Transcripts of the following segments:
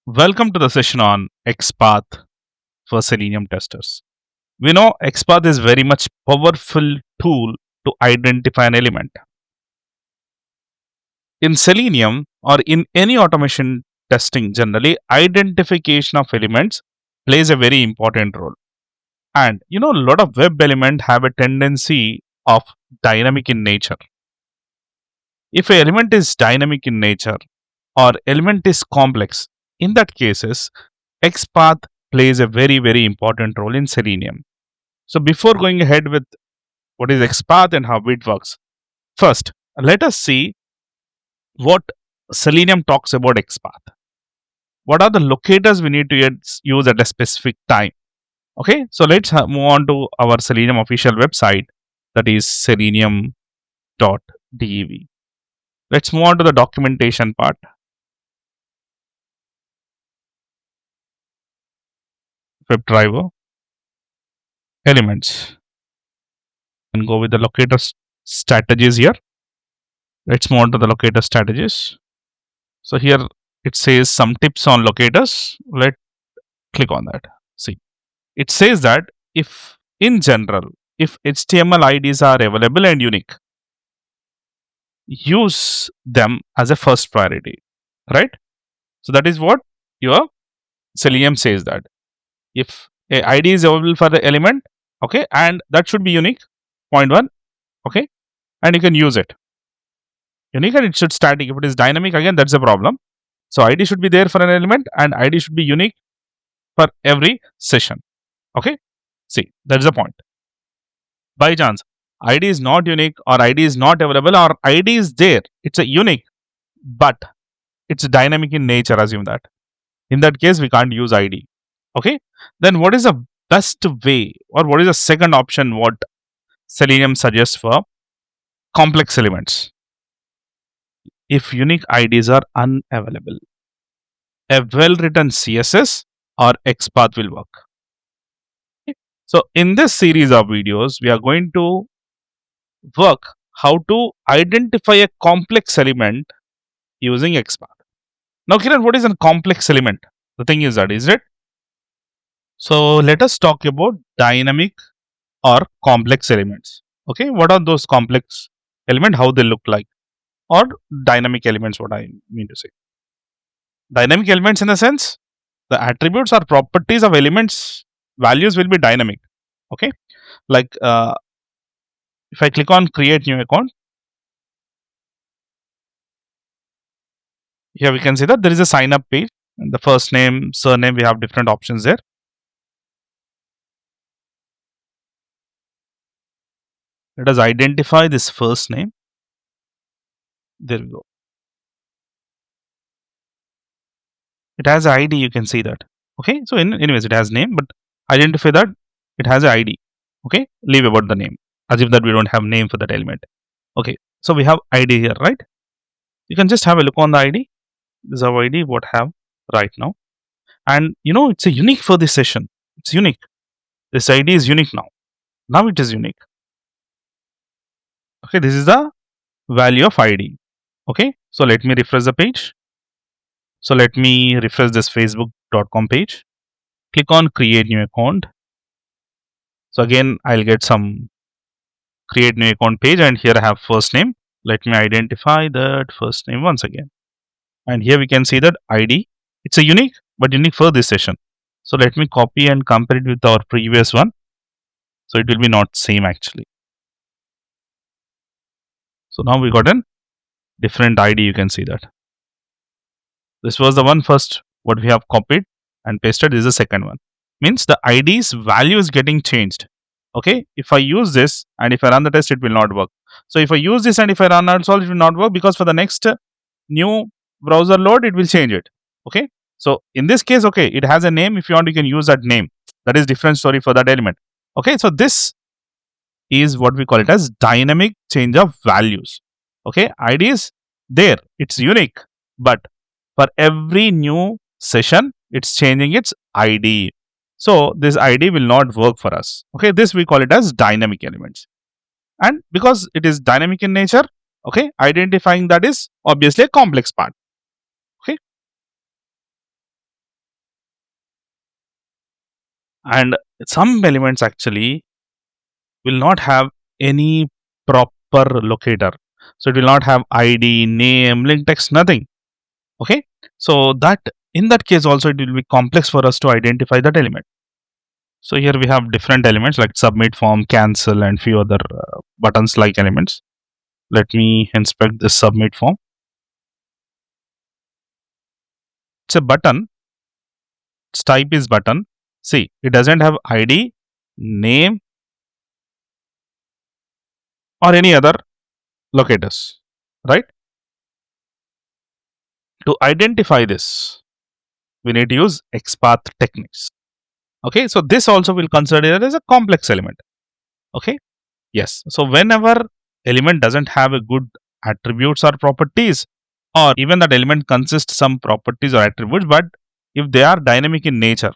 Welcome to the session on Xpath for Selenium testers. We know Xpath is very much powerful tool to identify an element. In Selenium or in any automation testing generally, identification of elements plays a very important role. And a lot of web elements have a tendency of dynamic in nature. If an element is dynamic in nature or element is complex, in that cases, XPath plays a very important role in Selenium. So before going ahead with what is XPath and how it works, first let us see what Selenium talks about XPath. What are the locators we need to use at a specific time? Okay, so let's move on to our Selenium official website, that is selenium.dev. Let's move on to the documentation part. WebDriver, elements, and go with the locator strategies here. Let's move on to the locator strategies. So here it says some tips on locators. Let's click on that. See, it says that if in general, if HTML IDs are available and unique, use them as a first priority, right? So that is what your Selenium says, that if a ID is available for the element, okay, and that should be unique, point one, okay, and you can use it. Unique and it should static. If it is dynamic, again, that's a problem. So ID should be there for an element and ID should be unique for every session. Okay, see, that's the point. By chance, ID is not unique or ID is not available or ID is there, it's a unique, but it's dynamic in nature, assume that. In that case, we can't use ID. Okay, then what is the best way or what is the second option what Selenium suggests for complex elements? If unique IDs are unavailable, a well written CSS or XPath will work. Okay? So, in this series of videos, we are going to work how to identify a complex element using XPath. Now, Kiran, what is a complex element? The thing is that, is it? So, let us talk about dynamic or complex elements. Okay, what are those complex elements? How they look like, or dynamic elements? What I mean to say, dynamic elements in the sense the attributes or properties of elements values will be dynamic. Okay, like if I click on create new account, here we can see that there is a sign up page and the first name, surname, we have different options there. Let us identify this first name. There we go. It has an ID, you can see that. Okay, so anyways, it has name, but identify that it has an ID. Okay, leave about the name as if that we don't have name for that element. Okay, so we have ID here, right? You can just have a look on the ID. This is our ID what I have right now, and it's a unique for this session. It's unique. This ID is unique now. Now it is unique. Okay, this is the value of ID. Okay, so let me refresh the page. So let me refresh this facebook.com page. Click on create new account. So again, I'll get some create new account page, and here I have first name. Let me identify that first name once again. And here we can see that ID. It's a unique, but unique for this session. So let me copy and compare it with our previous one. So it will be not same actually. So now we got a different ID. You can see that. This was the one first what we have copied and pasted. This is the second one. Means the ID's value is getting changed. Okay, if I use this and if I run the test, it will not work. So if I use this and if I run also, it will not work because for the next new browser load, it will change it. Okay, so in this case, okay, it has a name. If you want, you can use that name. That is different story for that element. Okay, so this is what we call it as dynamic change of values. Okay, ID is there, it's unique, but for every new session, it's changing its ID. So this ID will not work for us. Okay, this we call it as dynamic elements. And because it is dynamic in nature, okay, identifying that is obviously a complex part. Okay. And some elements actually will not have any proper locator. So it will not have ID, name, link text, nothing. Okay. So that in that case also it will be complex for us to identify that element. So here we have different elements like submit form, cancel, and few other buttons like elements. Let me inspect this submit form. It's a button. Its type is button. See, it doesn't have ID, name, or any other locators, right? To identify this, we need to use XPath techniques. Okay, so this also will consider it as a complex element. Okay, yes. So whenever element doesn't have a good attributes or properties, or even that element consists some properties or attributes, but if they are dynamic in nature,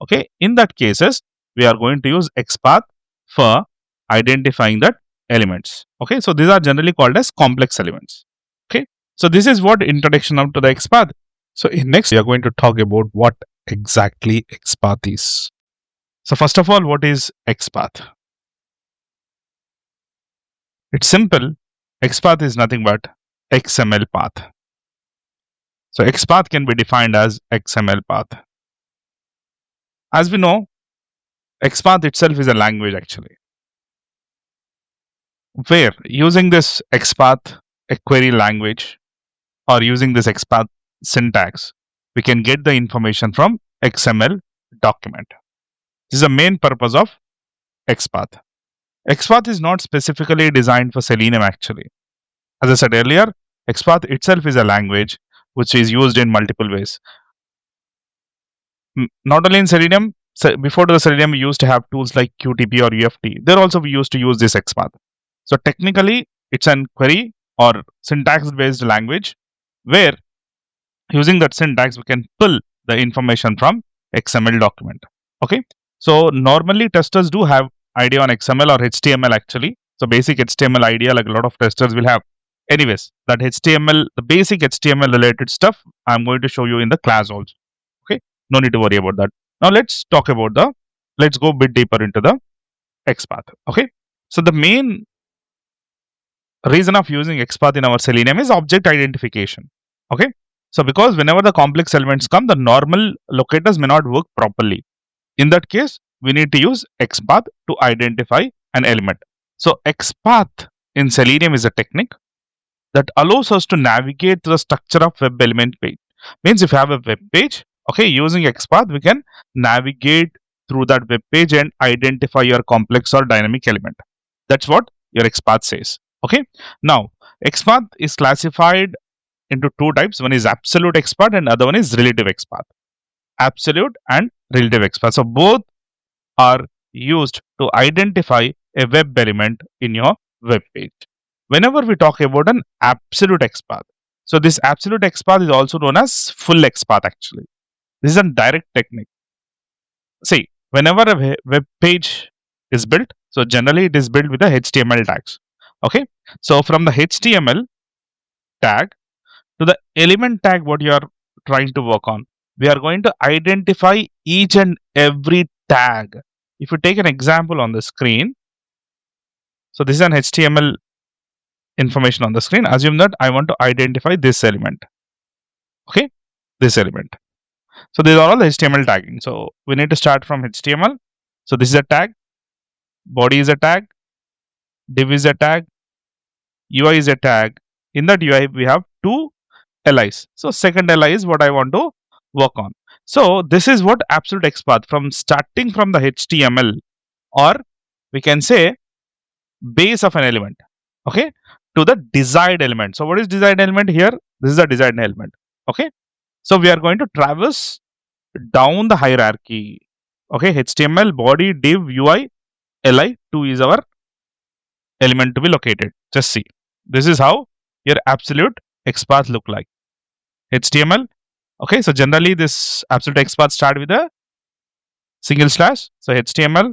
okay, in that cases we are going to use XPath for identifying that elements. Okay, so these are generally called as complex elements. Okay, so this is what introduction up to the XPath. So in next we are going to talk about what exactly XPath is. So first of all, what is XPath? It's simple. XPath is nothing but XML path. So XPath can be defined as XML path. As we know, XPath itself is a language actually. Where using this XPath, a query language, or using this XPath syntax, we can get the information from XML document. This is the main purpose of XPath. XPath is not specifically designed for Selenium actually. As I said earlier, XPath itself is a language which is used in multiple ways. Not only in Selenium, so before the Selenium, we used to have tools like QTP or UFT. There also we used to use this XPath. So technically, it's an query or syntax-based language where using that syntax we can pull the information from XML document. Okay. So normally testers do have idea on XML or HTML actually. So basic HTML idea like a lot of testers will have. Anyways, that HTML, the basic HTML related stuff, I'm going to show you in the class also. Okay, no need to worry about that. Now let's talk about let's go a bit deeper into the XPath. Okay, so the main reason of using XPath in our Selenium is object identification. Okay, so because whenever the complex elements come, the normal locators may not work properly. In that case, we need to use XPath to identify an element. So XPath in Selenium is a technique that allows us to navigate the structure of web element page. Means if you have a web page, okay, using XPath, we can navigate through that web page and identify your complex or dynamic element. That's what your XPath says. Okay. Now, XPath is classified into two types. One is absolute XPath and other one is relative XPath. Absolute and relative XPath. So both are used to identify a web element in your web page. Whenever we talk about an absolute XPath, so this absolute XPath is also known as full XPath actually. This is a direct technique. See, whenever a web page is built, so generally it is built with the HTML tags. Okay, so from the HTML tag to the element tag, what you are trying to work on, we are going to identify each and every tag. If you take an example on the screen, so this is an HTML information on the screen. Assume that I want to identify this element. Okay, this element. So these are all HTML tagging. So we need to start from HTML. So this is a tag, body is a tag, div is a tag, UI is a tag. In that UI, we have two LIs. So second LI is what I want to work on. So this is what absolute XPath from starting from the HTML, or we can say base of an element, okay, to the desired element. So what is desired element here? This is the desired element. Okay. So we are going to traverse down the hierarchy. Okay, HTML, body, div, UI, li, 2 is our element to be located. Just see. This is how your absolute XPath look like. HTML. Okay, so generally this absolute XPath start with a single slash. So HTML.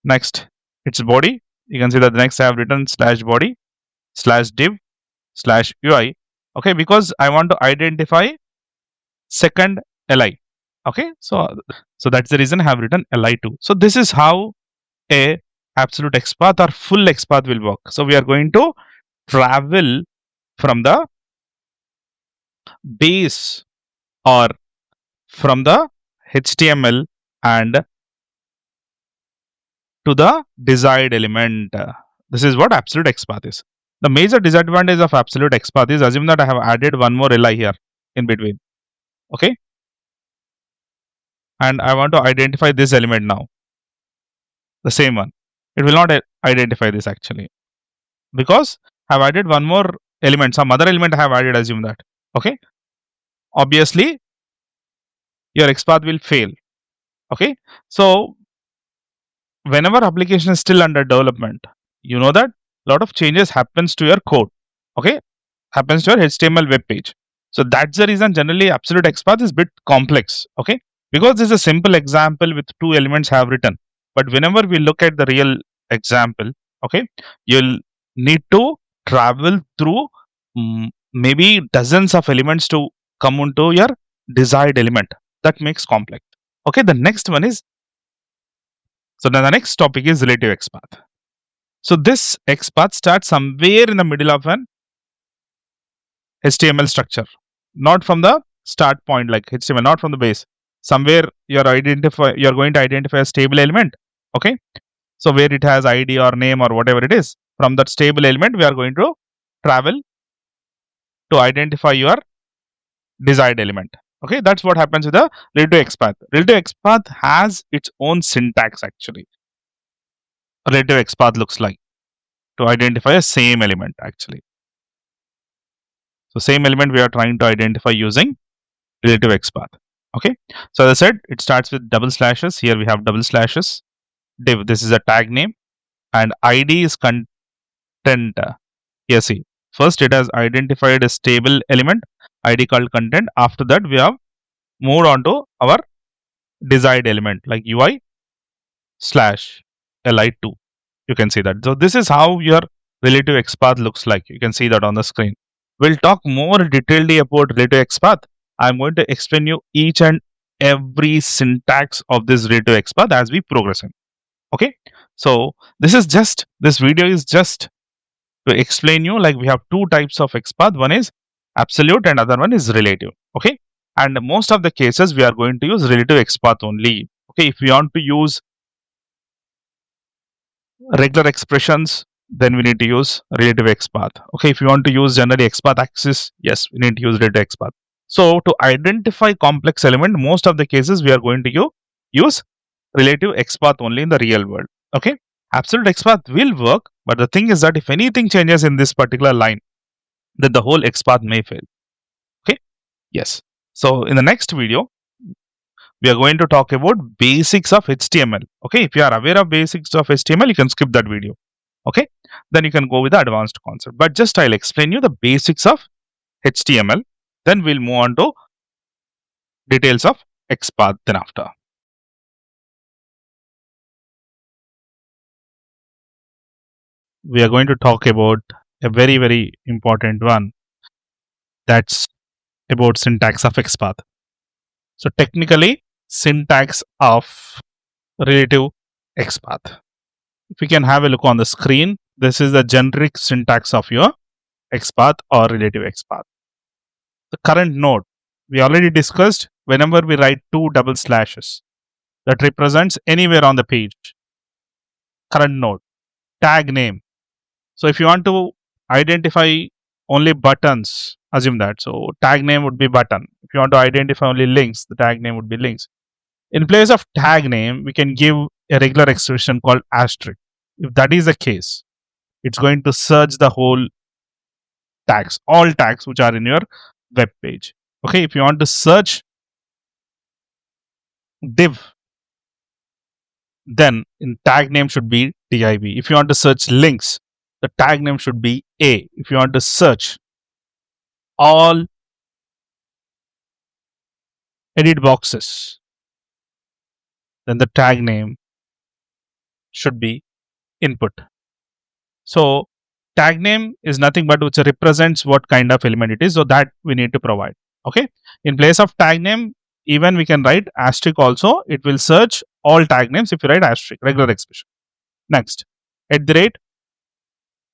Next, it's body. You can see that the next I have written slash body slash div slash UI. Okay, because I want to identify second li. Okay, so that's the reason I have written li2. So this is how a absolute XPath or full XPath will work. So we are going to travel from the base or from the HTML and to the desired element. This is what absolute XPath is. The major disadvantage of absolute XPath is, assume that I have added one more li here in between. Okay, and I want to identify this element now, the same one. It will not identify this actually because I've added one more element, some other element I have added, assume that. Okay, obviously your XPath will fail. Okay, so whenever application is still under development, you know that a lot of changes happens to your code. Okay, happens to your HTML web page. So that's the reason generally absolute XPath is bit complex. Okay, because this is a simple example with two elements I have written. But whenever we look at the real example, okay, you'll need to travel through maybe dozens of elements to come into your desired element. That makes complex. Okay, the next one is, so then the next topic is relative XPath. So this XPath starts somewhere in the middle of an HTML structure, not from the start point like HTML, not from the base. Somewhere you're going to identify a stable element. Okay, so where it has ID or name or whatever it is, from that stable element we are going to travel to identify your desired element. Okay, that's what happens with the relative XPath. Relative XPath has its own syntax actually. Relative XPath looks like to identify a same element actually. So same element we are trying to identify using relative XPath. Okay, so as I said, it starts with double slashes. Here we have double slashes. Div, this is a tag name, and ID is content. Here see, first it has identified a stable element, ID called content. After that, we have moved on to our desired element like UI slash li2. You can see that. So this is how your relative XPath looks like. You can see that on the screen. We'll talk more detailedly about relative XPath. I'm going to explain you each and every syntax of this relative XPath as we progress in. Okay, so this video is just to explain you, like we have two types of XPath. One is absolute and other one is relative. Okay, and most of the cases we are going to use relative XPath only. Okay, if we want to use regular expressions, then we need to use relative XPath. Okay, if you want to use generally Xpath Axes, yes, we need to use relative XPath. So to identify complex element, most of the cases we are going to use relative XPath only in the real world. Okay, absolute XPath will work, but the thing is that if anything changes in this particular line, then the whole XPath may fail. Okay, yes. So in the next video, we are going to talk about basics of HTML. Okay, if you are aware of basics of HTML, you can skip that video. Okay, then you can go with the advanced concept. But just I'll explain you the basics of HTML. Then we'll move on to details of XPath then after. We are going to talk about a very, very important one. That's about syntax of XPath. So technically, syntax of relative XPath. If you can have a look on the screen, this is the generic syntax of your XPath or relative XPath. The current node, we already discussed, whenever we write two double slashes, that represents anywhere on the page. Current node, tag name. So if you want to identify only buttons, assume that. So tag name would be button. If you want to identify only links, the tag name would be links. In place of tag name, we can give a regular expression called asterisk. If that is the case, it's going to search the whole tags, all tags which are in your web page. Okay, if you want to search div, then in tag name should be div. If you want to search links, the tag name should be a. If you want to search all edit boxes, then the tag name should be input. So tag name is nothing but which represents what kind of element it is, so that we need to provide. Okay, in place of tag name, even we can write asterisk also. It will search all tag names if you write asterisk, regular expression. Next, at the rate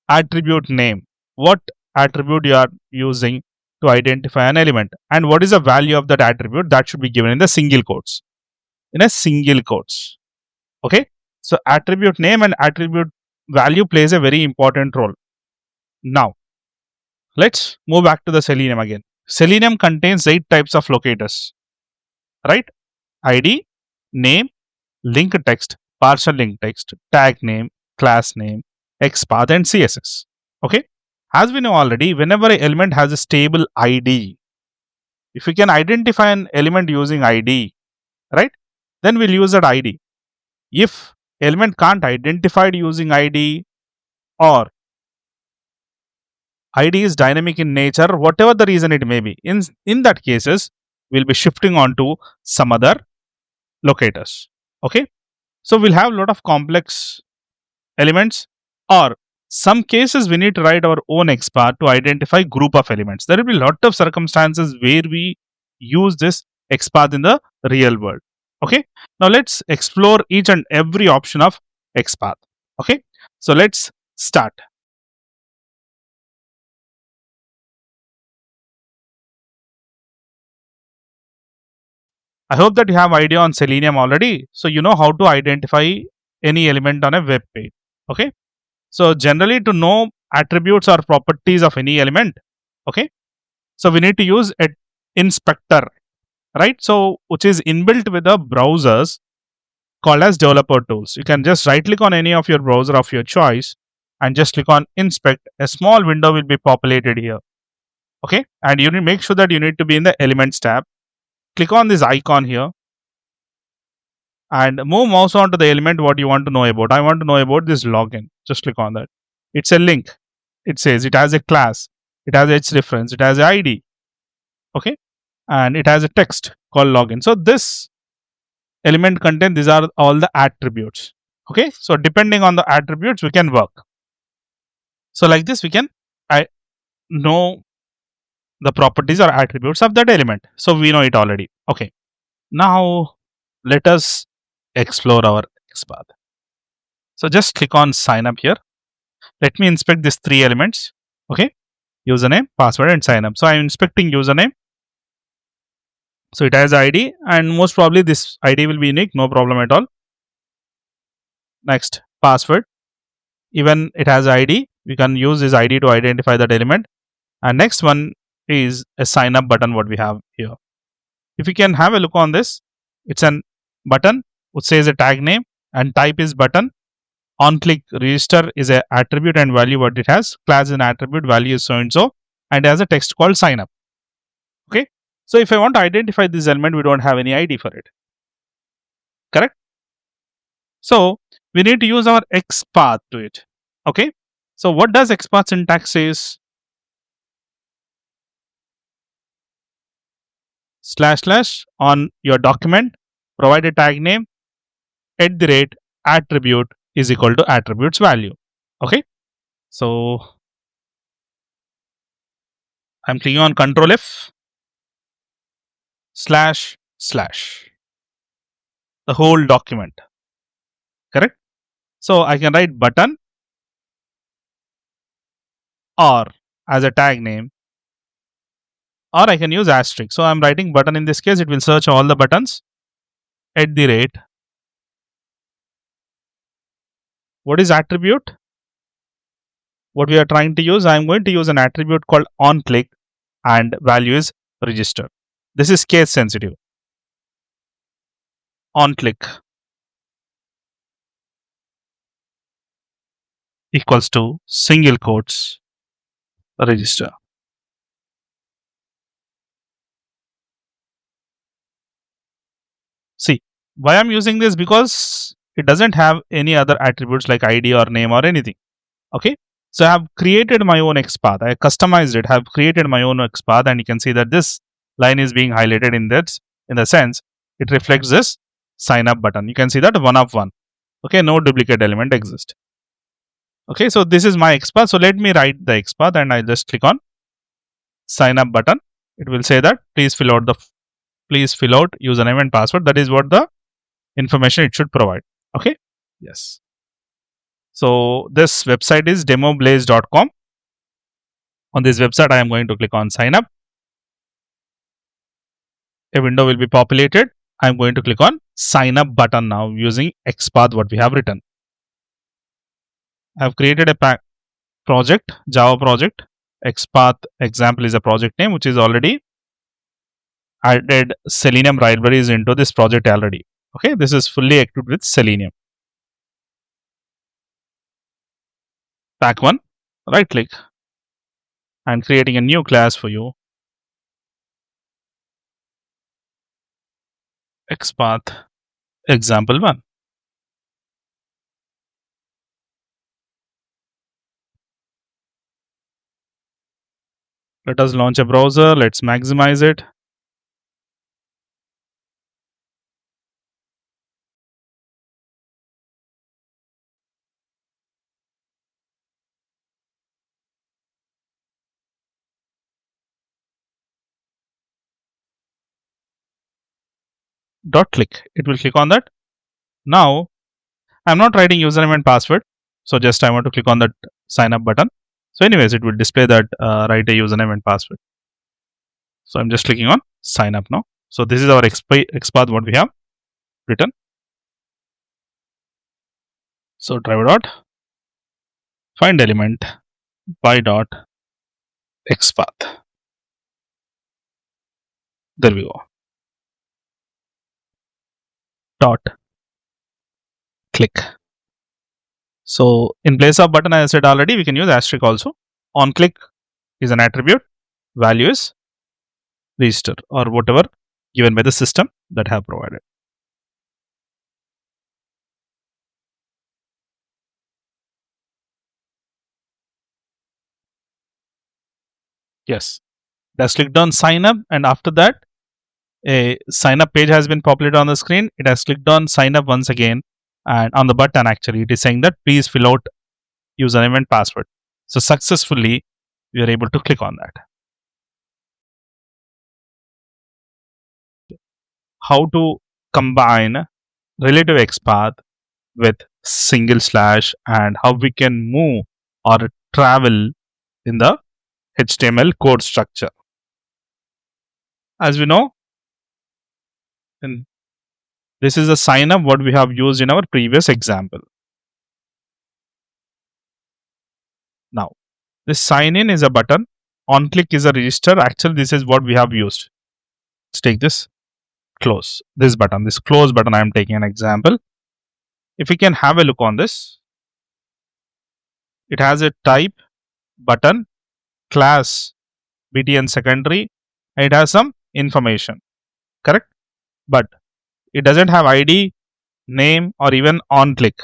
attribute name. What attribute you are using to identify an element, and what is the value of that attribute, that should be given in the single quotes. In a single quotes. Okay. So attribute name and attribute value plays a very important role. Now, let's move back to the Selenium again. Selenium contains 8 types of locators, right? ID, name, link text, partial link text, tag name, class name, XPath, and CSS. Okay. As we know already, whenever an element has a stable ID, if we can identify an element using ID, right, then we'll use that ID. If element can't identify it using ID, or ID is dynamic in nature, whatever the reason it may be, in that cases, we'll be shifting on to some other locators. Okay. So we'll have a lot of complex elements, or some cases we need to write our own XPath to identify group of elements. There will be a lot of circumstances where we use this XPath in the real world. Okay. Now let's explore each and every option of XPath. Okay. So let's start. I hope that you have idea on Selenium already. So you know how to identify any element on a web page. Okay. So generally, to know attributes or properties of any element, okay, so we need to use an inspector, right? So which is inbuilt with the browsers called as developer tools. You can just right click on any of your browser of your choice and just click on inspect. A small window will be populated here. Okay. And you need to make sure that you need to be in the elements tab. Click on this icon here and move mouse on to the element what you want to know about. I want to know about this login. Just click on that. It's a link. It says it has a class, it has its reference, it has an ID. Okay. And it has a text called login. So this element content, these are all the attributes. Okay. So depending on the attributes, we can work. So like this, we can know the properties or attributes of that element. So we know it already. Okay. Now let us explore our XPath. So just click on sign up here. Let me inspect these 3 elements. Okay. Username, password, and sign up. So I'm inspecting username. So it has ID, and most probably this ID will be unique, no problem at all. Next, password. Even it has ID, we can use this ID to identify that element. And next one is a sign up button, what we have here. If you can have a look on this, it's an button which says a tag name and type is button. On click register is a attribute and value what it has. Class is an attribute, value is so and so, and it has a text called sign up. Okay. So if I want to identify this element, we don't have any ID for it. Correct? So we need to use our XPath to it. Okay. So what does XPath syntax says? / on your document, provide a tag name, @ attribute is equal to attributes value. Okay. So I'm clicking on Control F / the whole document. Correct. So I can write button or as a tag name, or I can use asterisk. So I'm writing button. In this case, it will search all the buttons. @ what is attribute? What we are trying to use, I'm going to use an attribute called on click and value is register. This is case sensitive. On click equals to single quotes register. See, why I'm using this, because it doesn't have any other attributes like ID or name or anything. Okay. So I have created my own XPath. I customized it, have created my own XPath, and you can see that this line is being highlighted in that, in the sense it reflects this sign up button. You can see that 1 of 1. Okay, no duplicate element exists. Okay, so this is my XPath. So let me write the XPath and I just click on sign up button. It will say that please fill out the please fill out username and password. That is what the information it should provide. Okay. Yes. So this website is demoblaze.com. On this website, I am going to click on sign up. A window will be populated. I am going to click on sign up button now using Xpath what we have written. I have created a project, Java project. Xpath example is a project name which is already added Selenium libraries into this project already. Okay, this is fully equipped with Selenium. Pack 1, right click and creating a new class for you. Xpath example 1. Let us launch a browser. Let's maximize it. Dot click. It will click on that. Now, I'm not writing username and password. So just I want to click on that sign up button. So anyways, it will display that write a username and password. So I'm just clicking on sign up now. So this is our XPath what we have written. So driver dot find element by dot XPath. There we go. Dot click. So in place of button, I said already, we can use asterisk also. On click is an attribute. Value is register or whatever given by the system that have provided. Yes, that's clicked on sign up, and after that, a sign up page has been populated on the screen. It has clicked on sign up once again, and on the button, actually, it is saying that please fill out username and password. So successfully, we are able to click on that. How to combine relative XPath with single slash and how we can move or travel in the HTML code structure. As we know, this is a sign up what we have used in our previous example. Now, this sign in is a button, on click is a register. Actually, this is what we have used. Let's take this close. This button, this close button, I am taking an example. If we can have a look on this, it has a type, button, class, btn secondary, and it has some information, correct? But it doesn't have ID, name, or even on click.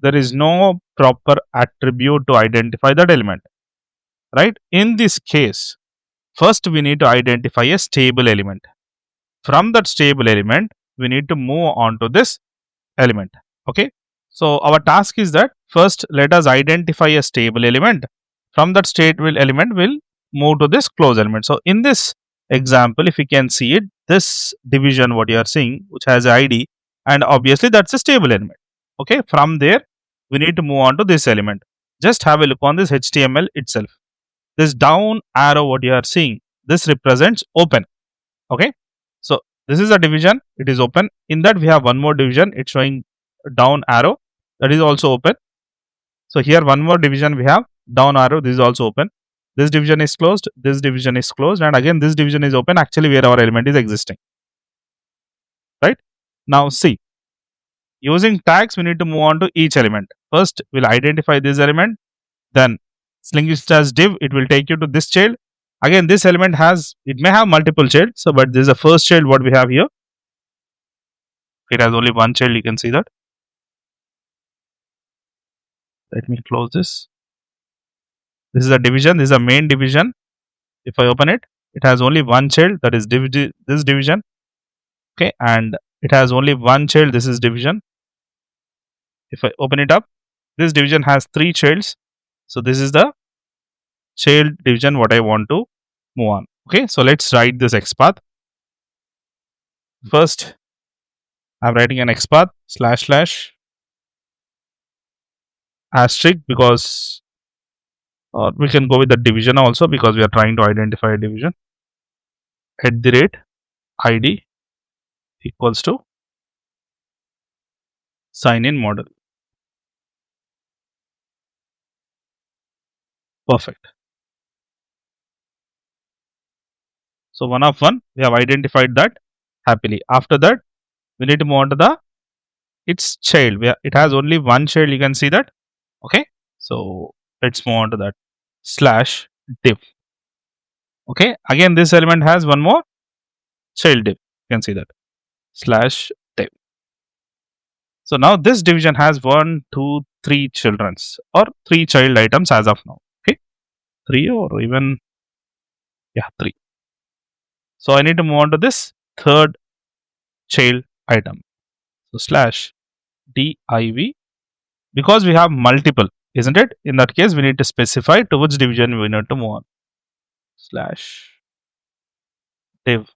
There is no proper attribute to identify that element, right? In this case, first we need to identify a stable element. From that stable element, we need to move on to this element. Okay, so our task is that first let us identify a stable element. From that stable element, we'll move to this close element. So in this example, if you can see it, this division what you are seeing, which has ID, and obviously that's a stable element. Okay, from there we need to move on to this element. Just have a look on this HTML itself. This down arrow what you are seeing, this represents open. Okay, so this is a division, it is open. In that we have one more division, it's showing down arrow, that is also open. So here one more division we have, down arrow, this is also open. This division is closed, this division is closed, and again this division is open, actually where our element is existing, right? Now see, using tags we need to move on to each element. First we'll identify this element, then linked as div, it will take you to this child. Again this element has, it may have multiple child, so but this is the first child what we have here. It has only one child, you can see that. Let me close this. This is a division, this is a main division. If I open it, it has only one child, that is this division. Okay, and it has only one child, this is division. If I open it up, this division has three childs. So this is the child division what I want to move on. Okay, so let's write this XPath. First, I'm writing an XPath slash slash asterisk because we can go with the division also because we are trying to identify a division. At the rate ID equals to sign in model. Perfect. So one of one, we have identified that happily. After that, we need to move on to the its child. It has only one child. You can see that. Okay. So let's move on to that slash div. Okay. Again, this element has one more child div. You can see that slash div. So now this division has 1, 2, 3 childrens or 3 child items as of now. Okay. 3 or even, yeah, 3. So I need to move on to this third child item. So slash div, because we have multiple, isn't it? In that case, we need to specify to which division we need to move on. Slash div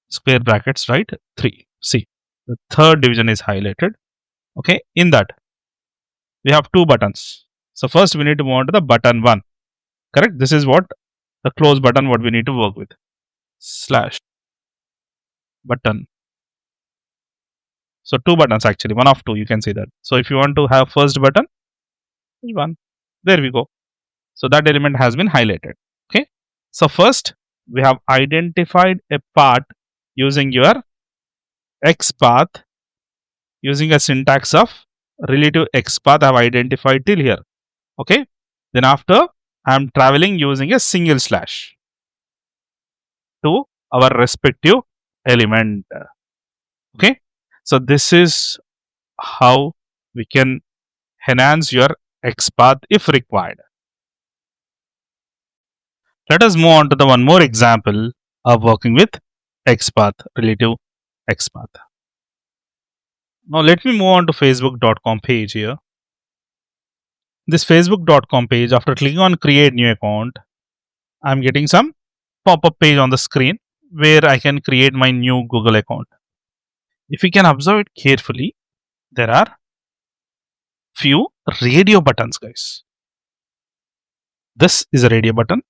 square brackets, right? 3. See, the third division is highlighted. Okay, in that we have 2 buttons. So first we need to move on to the button 1. Correct? This is what the close button what we need to work with. Slash button. So 2 buttons actually, 1 of 2, you can see that. So if you want to have first button, 1. There we go. So that element has been highlighted. Okay. So first we have identified a path using your XPath, using a syntax of relative XPath. I have identified till here. Okay. Then after I am traveling using a single slash to our respective element. Okay. So this is how we can enhance your XPath if required. Let us move on to the one more example of working with XPath, relative XPath. Now let me move on to facebook.com page here. This facebook.com page, after clicking on create new account, I'm getting some pop-up page on the screen where I can create my new Google account. If you can observe it carefully, there are few radio buttons, guys. This is a radio button,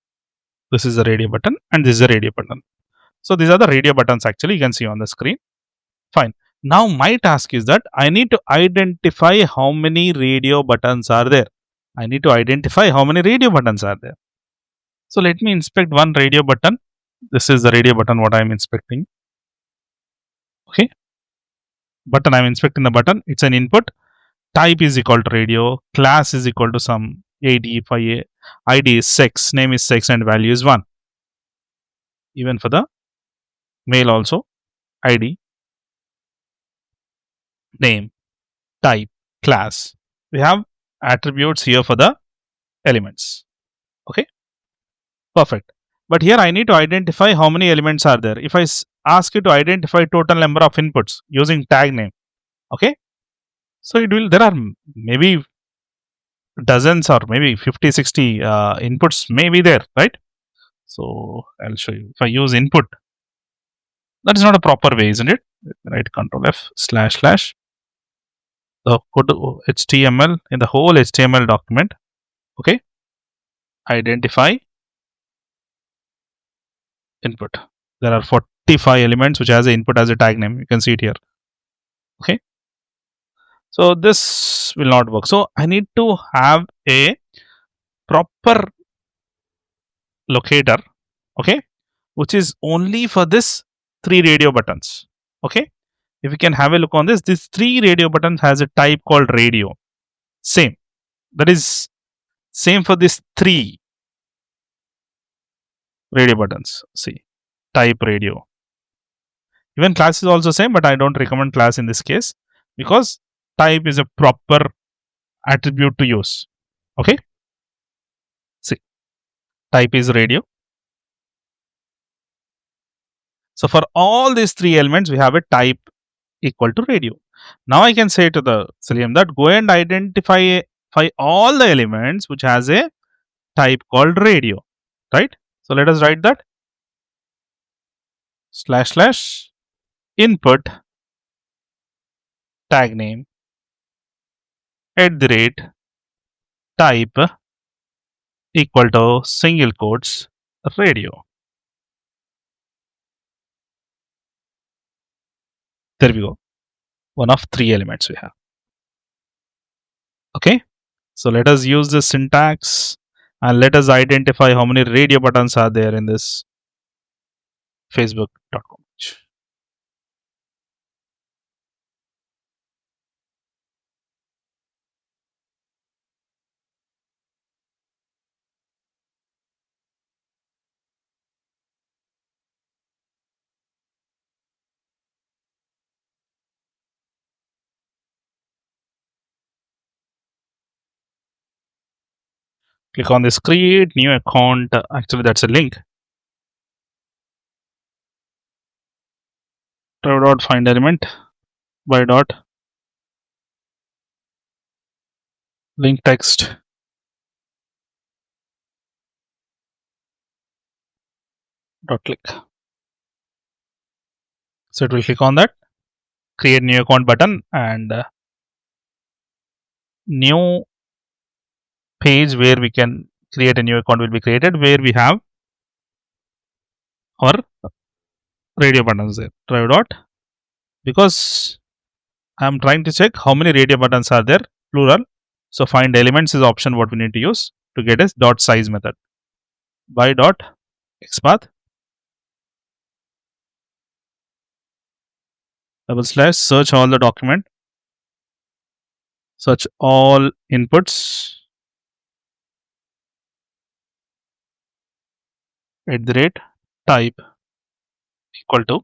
this is a radio button, and this is a radio button. So these are the radio buttons actually you can see on the screen. Fine. Now my task is that I need to identify how many radio buttons are there. I need to identify how many radio buttons are there. So let me inspect one radio button. This is the radio button what I am inspecting. Okay. Button, I am inspecting the button. It's an input. Type is equal to radio. Class is equal to some ID. ID is sex. Name is sex and value is 1. Even for the male also. ID, name, type, class. We have attributes here for the elements. Okay. Perfect. But here I need to identify how many elements are there. If I ask you to identify total number of inputs using tag name, okay, so it will, there are maybe dozens or maybe 50, 60 inputs may be there, right? So I'll show you. If I use input, that is not a proper way, isn't it? Right, Control F slash slash. So go to HTML, in the whole HTML document, okay, identify input. There are 45 elements which has an input as a tag name. You can see it here. Okay. So this will not work. So I need to have a proper locator, okay, which is only for this 3 radio buttons. Okay. If you can have a look on this, these 3 radio buttons has a type called radio. Same. That is same for these 3 radio buttons. See, type radio. Even class is also same, but I don't recommend class in this case because type is a proper attribute to use. Okay. See, type is radio. So for all these 3 elements, we have a type equal to radio. Now I can say to the Selenium that go and identify all the elements which has a type called radio, right? So let us write that. slash slash input tag name at the rate type equal to single quotes radio. There we go. One of three elements we have. Okay. So let us use this syntax and let us identify how many radio buttons are there in this facebook.com page. Click on this create new account. Actually, that's a link. Try dot find element by dot link text dot click. So it will click on that create new account button and new page where we can create a new account will be created where we have our radio buttons there. Try dot because I'm trying to check how many radio buttons are there plural. So find elements is option what we need to use to get is dot size method by dot xpath double slash search all the document, search all inputs at the rate type equal to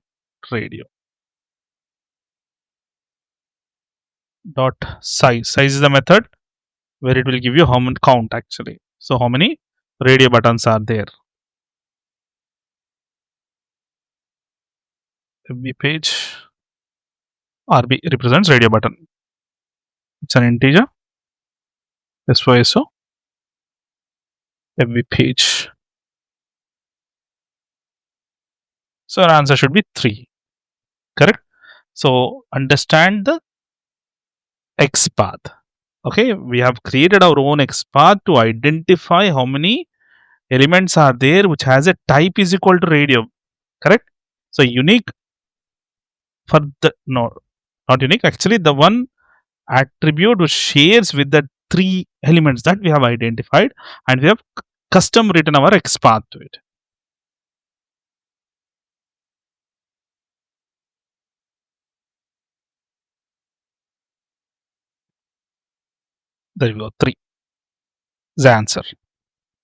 radio dot size is the method where it will give you how many count actually. So how many radio buttons are there. FB page RB represents radio button. It's an integer. SYSO FB page. So our answer should be 3. Correct. So understand the XPath. Okay, we have created our own XPath to identify how many elements are there which has a type is equal to radio. Correct. So unique for the no, not unique. Actually, the one attribute which shares with the 3 elements that we have identified, and we have custom written our XPath to it. There you go. 3 is the answer.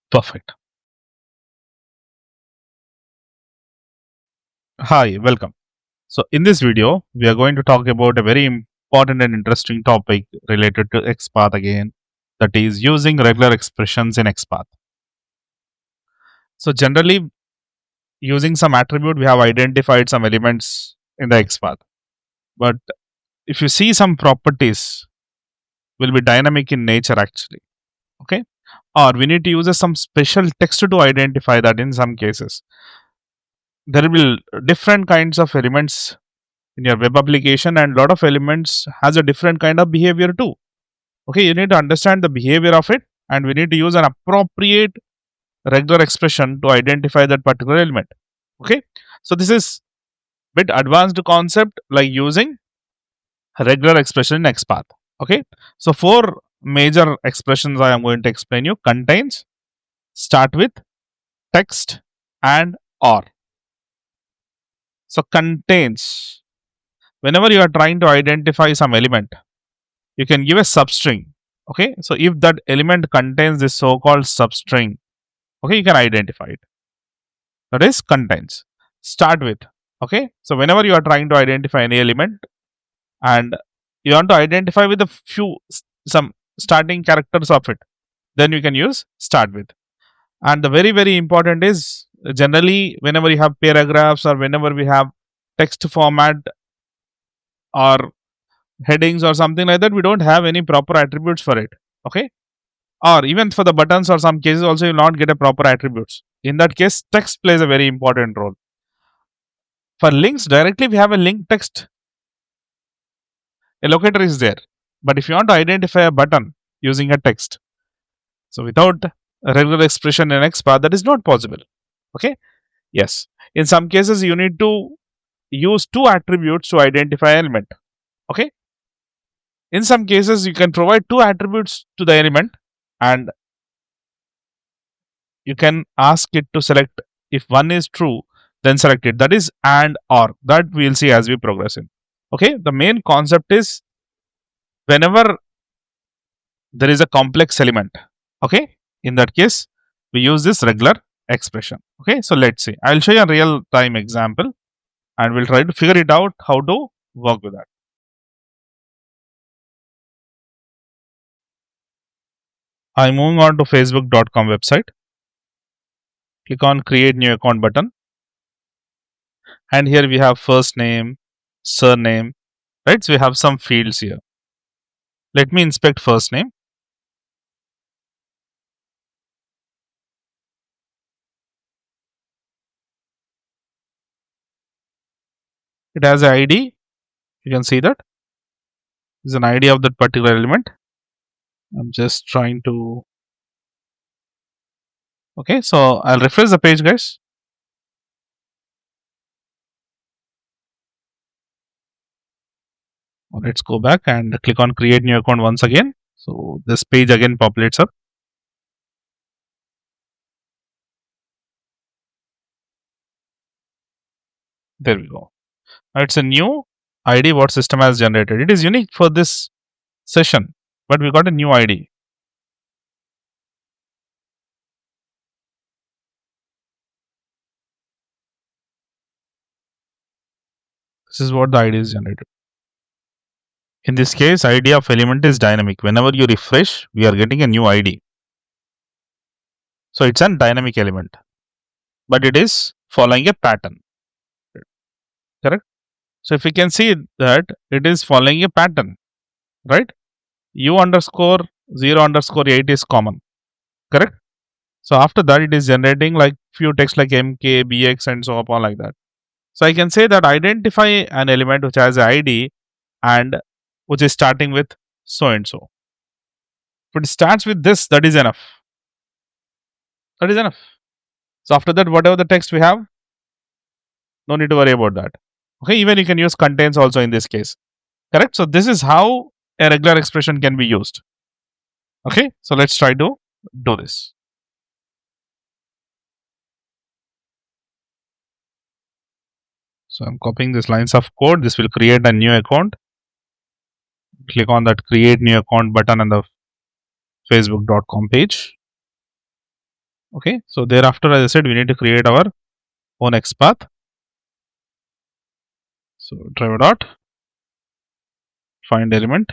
Perfect. Hi, welcome. So in this video, we are going to talk about a very important and interesting topic related to XPath again, that is using regular expressions in XPath. So generally, using some attribute, we have identified some elements in the XPath. But if you see some properties will be dynamic in nature actually. Okay. Or we need to use some special text to identify that in some cases. There will be different kinds of elements in your web application, and lot of elements has a different kind of behavior too. Okay, you need to understand the behavior of it, and we need to use an appropriate regular expression to identify that particular element. Okay, so this is bit advanced concept like using regular expression in XPath. Okay, so 4 major expressions I am going to explain you: contains, start with, text, and or. So contains, whenever you are trying to identify some element, you can give a substring. Okay, so if that element contains this so-called substring, okay, you can identify it. That is contains. Start with. Okay, so whenever you are trying to identify any element and you want to identify with a few some starting characters of it, then you can use start with. And the very important is generally whenever you have paragraphs or whenever we have text format or headings or something like that, we don't have any proper attributes for it. Okay, or even for the buttons or some cases also you will not get a proper attributes. In that case, text plays a very important role. For links directly, we have a link text. A locator is there. But if you want to identify a button using a text, so without a regular expression in XPath, that is not possible. Okay. Yes. In some cases, you need to use two attributes to identify element. Okay. In some cases, you can provide two attributes to the element and you can ask it to select. If one is true, then select it. That is and or. That we'll see as we progress in. Okay. The main concept is whenever there is a complex element. Okay. In that case, we use this regular expression. Okay. So let's see. I'll show you a real time example and we'll try to figure it out how to work with that. I'm moving on to facebook.com website. Click on create new account button. And here we have first name, surname, right? So we have some fields here. Let me inspect first name. It has an ID. You can see that. Is an ID of that particular element. I'm just trying to. Okay, so I'll refresh the page, guys. Let's go back and click on create new account once again. So this page again populates up. There we go. Now it's a new ID what system has generated. It is unique for this session, but we got a new ID. This is what the ID is generated. In this case, ID of element is dynamic. Whenever you refresh, we are getting a new ID. So it's a dynamic element, but it is following a pattern. Correct? So if we can see that it is following a pattern, right? U underscore 0 underscore 8 is common. Correct? So after that, it is generating like few text like MK, BX, and so upon like that. So I can say that identify an element which has an ID and which is starting with so and so. If it starts with this, that is enough. That is enough. So after that, whatever the text we have, no need to worry about that. Okay, even you can use contains also in this case. Correct? So this is how a regular expression can be used. Okay, so let's try to do this. So I'm copying these lines of code. This will create a new account. Click on that create new account button on the facebook.com page. Okay, so thereafter, as I said, we need to create our own XPath. So driver dot find element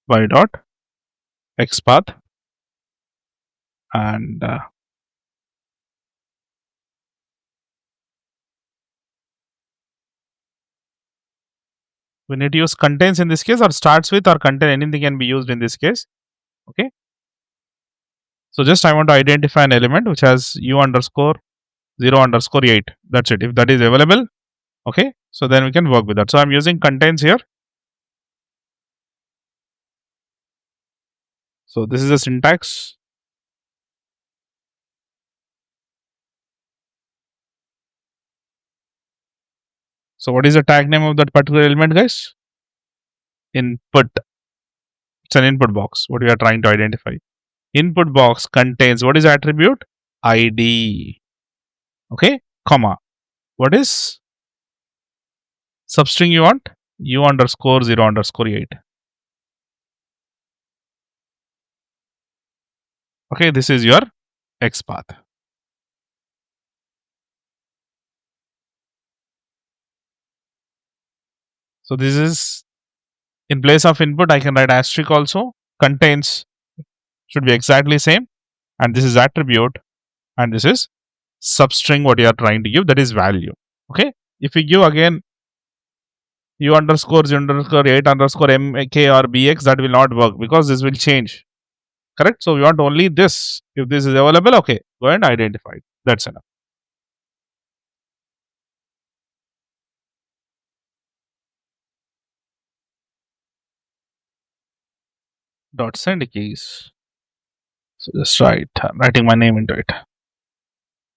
y dot XPath and we need to use contains in this case or starts with or contain, anything can be used in this case. Okay, so just I want to identify an element which has u underscore 0 underscore 8. That's it. If that is available, okay, so then we can work with that. So I'm using contains here. So this is the syntax. So what is the tag name of that particular element, guys? Input. It's an input box. What we are trying to identify. Input box contains what is attribute? ID. Okay, comma. What is substring you want? U underscore 0 underscore 8. Okay, this is your XPath. So this is in place of input, I can write asterisk also. Contains should be exactly same. And this is attribute. And this is substring what you are trying to give, that is value. Okay, if you give again u underscore 0 underscore 8 underscore mk or bx, that will not work because this will change. Correct? So we want only this. If this is available, okay, go and identify it. That's enough. dot send keys. So just write, I'm writing my name into it.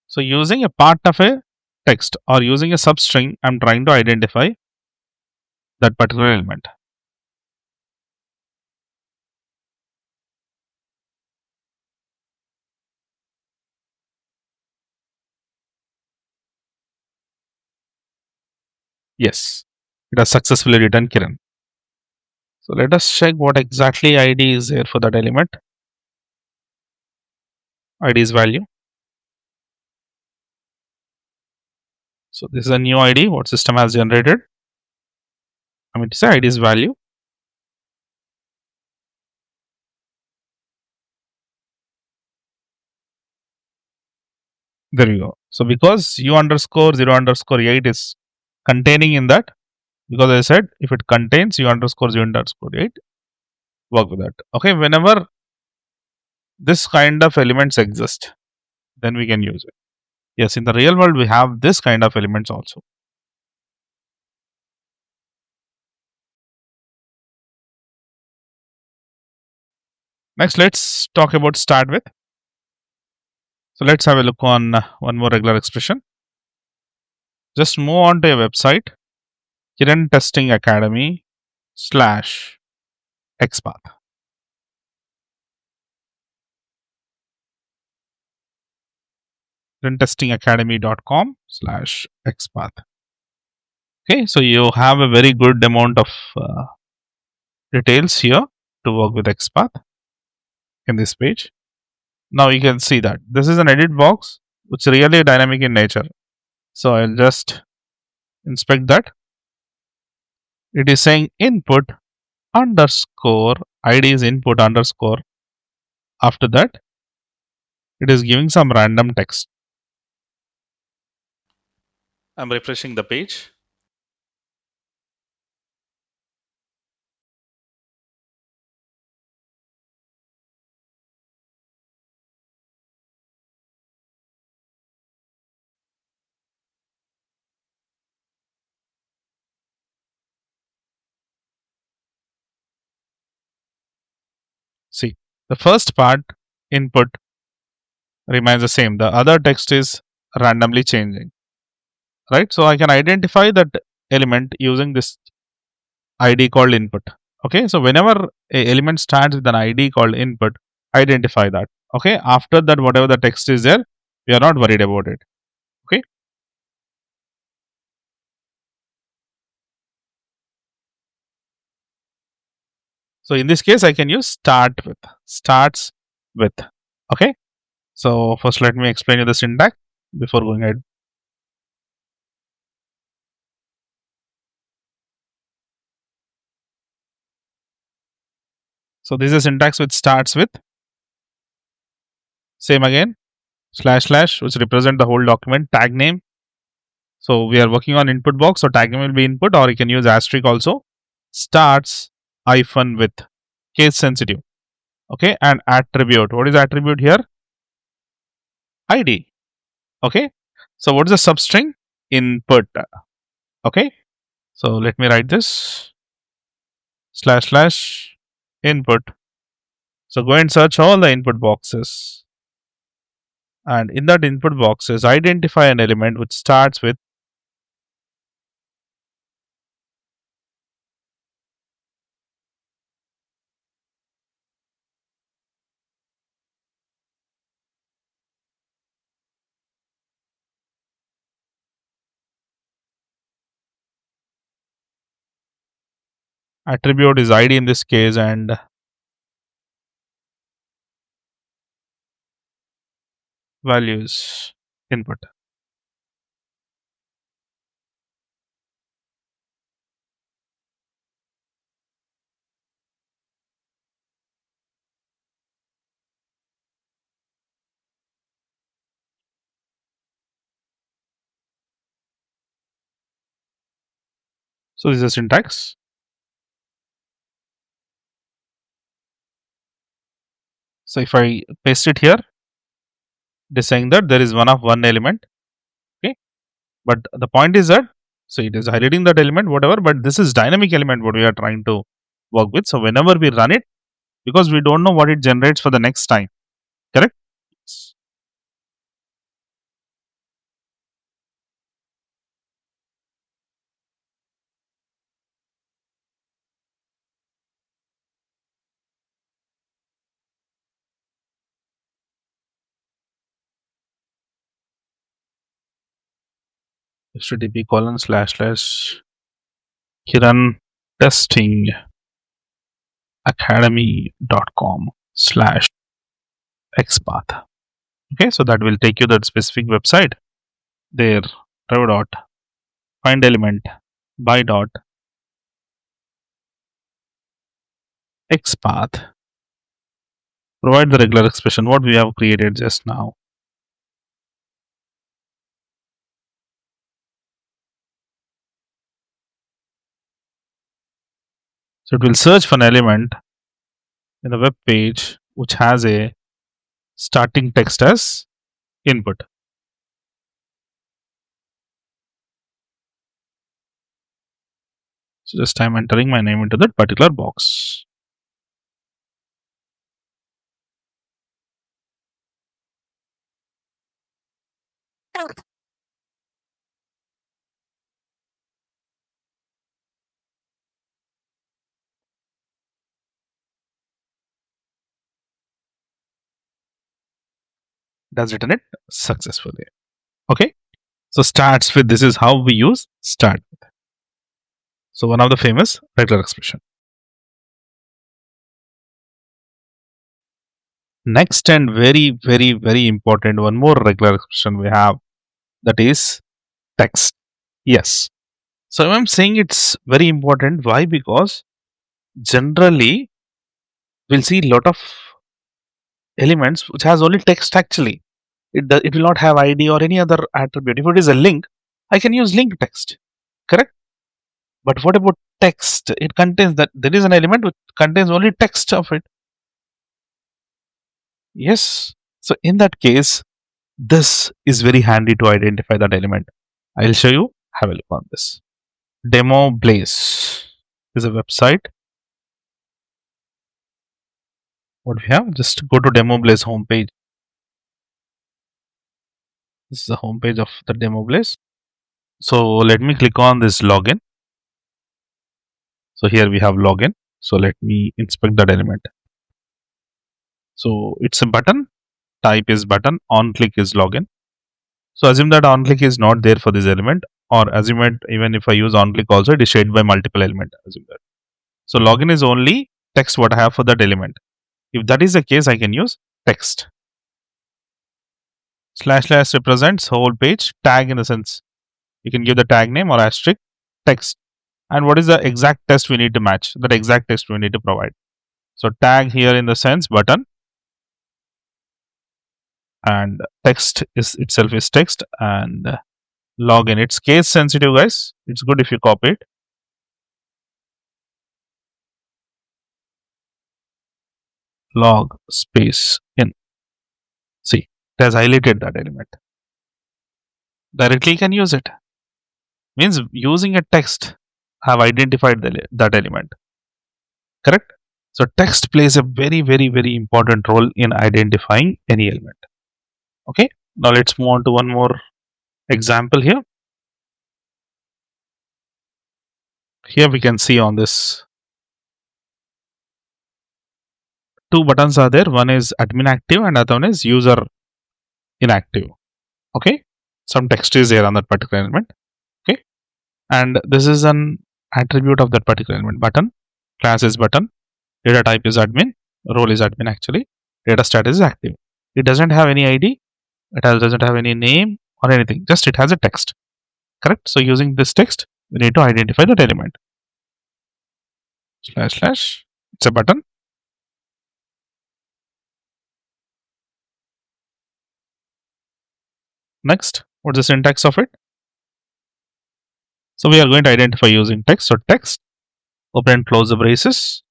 So using a part of a text or using a substring, I'm trying to identify that particular element. Yes, it has successfully written Kiran. So let us check what exactly ID is there for that element. ID is value. So this is a new ID what system has generated. I mean to say ID is value. There we go. So because u underscore 0 underscore 8 is containing in that, because I said if it contains u underscore 0 underscore 8, work with that. Okay, whenever this kind of elements exist, then we can use it. Yes, in the real world, we have this kind of elements also. Next, let's talk about start with. So let's have a look on one more regular expression. Just move on to a website, Kiran Testing Academy slash Xpath. KiranTestingAcademy.com slash Xpath. Okay, so you have a very good amount of details here to work with Xpath in this page. Now you can see that this is an edit box which is really dynamic in nature. So I'll just inspect that. It is saying input underscore ID is input underscore. After that, it is giving some random text. I'm refreshing the page. See, the first part input remains the same. The other text is randomly changing. Right? So I can identify that element using this ID called input. Okay, so whenever a element starts with an ID called input, identify that. Okay, after that, whatever the text is there, we are not worried about it. Okay, so in this case, I can use start with, starts with. Okay, so first let me explain you the syntax before going ahead. So this is a syntax which starts with same again slash slash, which represent the whole document, tag name. So we are working on input box, so tag name will be input, or you can use asterisk also. Starts hyphen with, case sensitive. Okay, and attribute. What is attribute here? ID. Okay, so what is the substring? Input. Okay, so let me write this slash slash input. So go and search all the input boxes, and in that input boxes, identify an element which starts with attribute is ID in this case, and values input. So this is a syntax. So if I paste it here, it is saying that there is one of one element. Okay, but the point is that, so it is highlighting that element, whatever, but this is dynamic element what we are trying to work with. So whenever we run it, because we don't know what it generates for the next time. Correct? HTTP colon slash slash Kiran testing academy.com slash Xpath. Okay, so that will take you to that specific website. There, driver dot find element by dot Xpath. Provide the regular expression what we have created just now. So it will search for an element in the web page which has a starting text as input. So just I'm entering my name into that particular box. It has written it successfully. Okay. So starts with this is how we use start. So one of the famous regular expression. Next and very important one more regular expression we have, that is text. Yes. So I'm saying it's very important. Why? Because generally we'll see a lot of elements which has only text actually. It will not have ID or any other attribute. If it is a link, I can use link text. Correct? But what about text? It contains that there is an element which contains only text of it. Yes. So in that case, this is very handy to identify that element. I'll show you. Have a look on this. Demo Blaze is a website. What we have? Just go to Demo Blaze homepage. This is the homepage of the Demo Blaze. So let me click on this login. So here we have login. So let me inspect that element. So it's a button. Type is button. On click is login. So assume that on click is not there for this element, or assume it even if I use on click also it is shared by multiple element. Assume that. So login is only text what I have for that element. If that is the case, I can use text. Slash slash represents whole page. Tag in the sense you can give the tag name or asterisk text. And what is the exact text we need to match? That exact text we need to provide. So tag here in the sense button, and text is itself is text, and login. It's case sensitive, guys. It's good if you copy it. Log space in. See, it has highlighted that element. Directly you can use it. Means using a text, have identified that element. Correct? So text plays a very important role in identifying any element. Okay. Now let's move on to one more example here. Here we can see on this two buttons are there. One is admin active and other one is user inactive. Okay. Some text is there on that particular element. Okay. And this is an attribute of that particular element. Button, class is button, data type is admin, role is admin actually, data status is active. It doesn't have any ID, doesn't have any name or anything, just it has a text. Correct? So using this text, we need to identify that element. Slash slash, it's a button. Next, what's the syntax of it? So we are going to identify using text. So text, open and close the braces,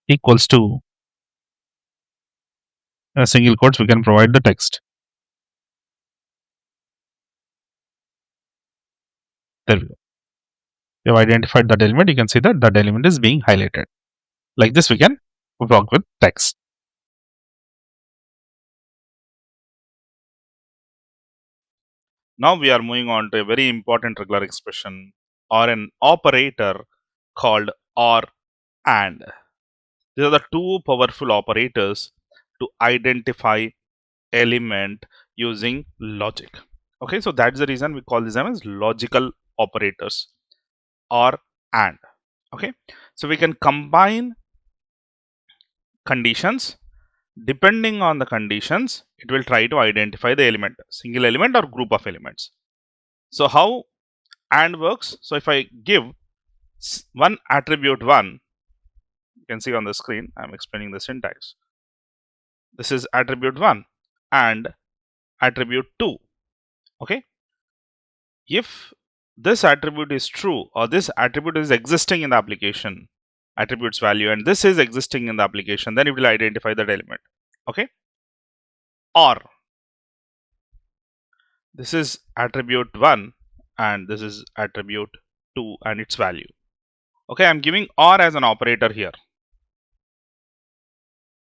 equals to a single quotes, we can provide the text. There we go. We have identified that element. You can see that that element is being highlighted. Like this, we can work with text. Now we are moving on to a very important regular expression or an operator called or and. These are the two powerful operators to identify element using logic. Okay, so that's the reason we call them as logical operators or and. Okay, so we can combine conditions. Depending on the conditions, it will try to identify the element, single element or group of elements. So how and works? So if I give one attribute 1, you can see on the screen, I'm explaining the syntax. This is attribute 1 and attribute 2. Okay, if this attribute is true or this attribute is existing in the application, attributes value, and this is existing in the application, then it will identify that element. Okay, or this is attribute 1 and this is attribute 2 and its value. Okay, I'm giving or as an operator here.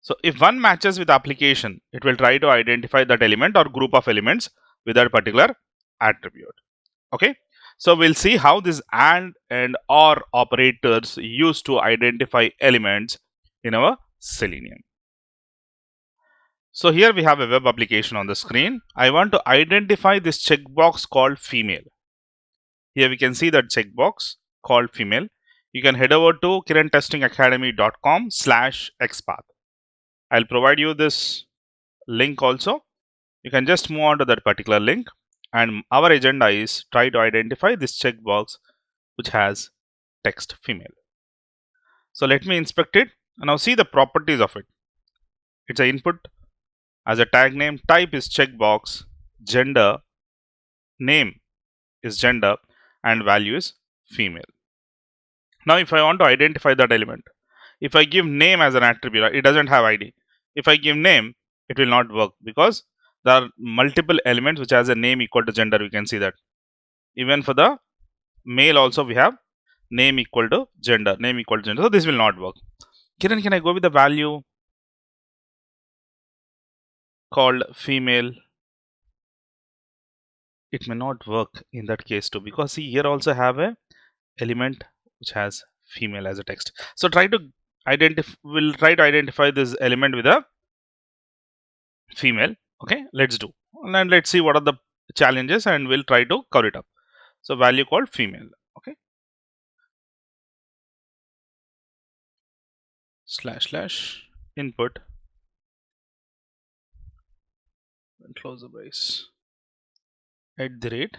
So if one matches with application, it will try to identify that element or group of elements with that particular attribute. Okay, so we'll see how this and or operators used to identify elements in our Selenium. So here we have a web application on the screen. I want to identify this checkbox called female. Here we can see that checkbox called female. You can head over to kirantestingacademy.com/xpath. I'll provide you this link also. You can just move on to that particular link, and our agenda is try to identify this checkbox which has text female. So let me inspect it and now see the properties of it. It's an input as a tag name, type is checkbox, gender, name is gender, and value is female. Now if I want to identify that element, if I give name as an attribute, it doesn't have ID. If I give name, it will not work because there are multiple elements which has a name equal to gender. We can see that even for the male also we have name equal to gender, name equal to gender. So this will not work. Kiran, can I go with the value called female? It may not work in that case too, because see here also have a element which has female as a text. So we'll try to identify this element with a female. Okay, let's do, and let's see what are the challenges and we'll try to cover it up. So value called female. Okay, / input and close the brace @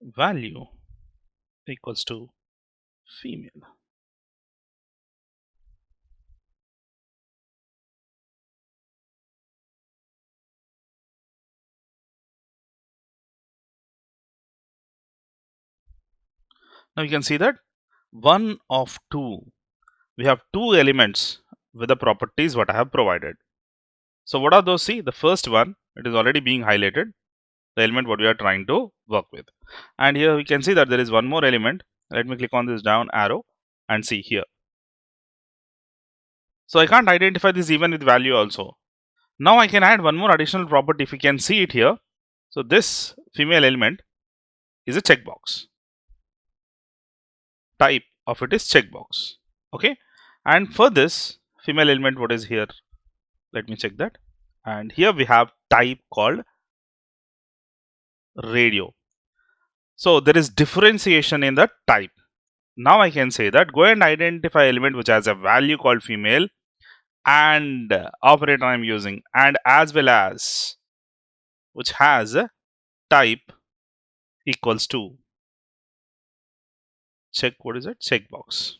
value equals to female. Now you can see that one of two, we have two elements with the properties what I have provided. So what are those? See, the first one, it is already being highlighted, the element what we are trying to work with. And here we can see that there is one more element. Let me click on this down arrow and see here. So I can't identify this even with value also. Now I can add one more additional property. If you can see it here, so this female element is a checkbox. Type of it is checkbox. Okay, and for this female element, what is here? Let me check that. And here we have type called radio. So there is differentiation in the type. Now I can say that go and identify element which has a value called female and operator I'm using, and as well as which has a type equals to check, what is it, checkbox.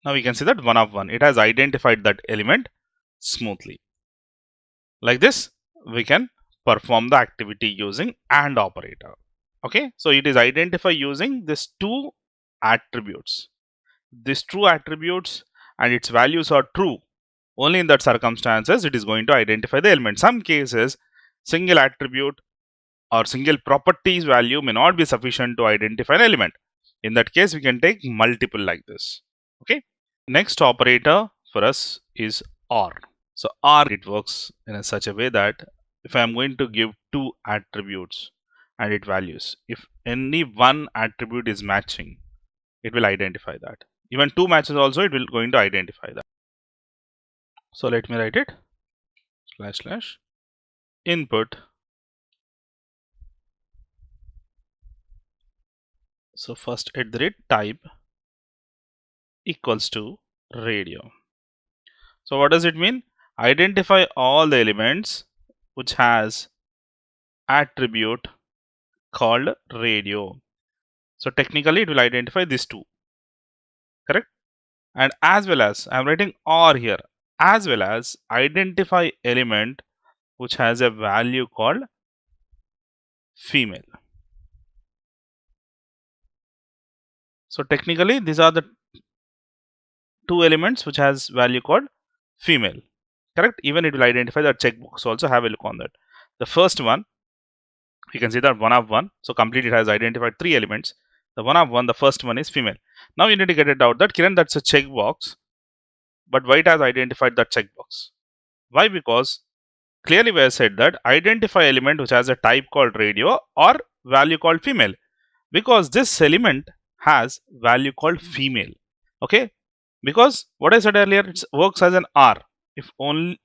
Now we can see that one of one, it has identified that element smoothly. Like this we can perform the activity using AND operator. Okay, so it is identify using these two attributes. These true attributes and its values are true. Only in that circumstances it is going to identify the element. Some cases single attribute or single properties value may not be sufficient to identify an element. In that case, we can take multiple like this. Okay. Next operator for us is OR. So OR, it works in such a way that if I am going to give two attributes and it values, if any one attribute is matching, it will identify that. Even two matches also, it will going to identify that. So let me write it slash slash input. So first at the rate type equals to radio. So what does it mean? Identify all the elements which has attribute called radio. So technically it will identify these two, correct? And as well as I am writing OR here, as well as identify element which has a value called female. So technically these are the two elements which has value called female, correct? Even it will identify that checkbox also. Have a look on that. The first one, you can see that 1 of 1. So complete, it has identified three elements. The 1 of 1, the first one is female. Now you need to get it out that Kiran, that's a checkbox, but why it has identified that checkbox? Why? Because clearly we have said that identify element which has a type called radio or value called female, because this element has value called female. Okay, because what I said earlier, it works as an R. If only,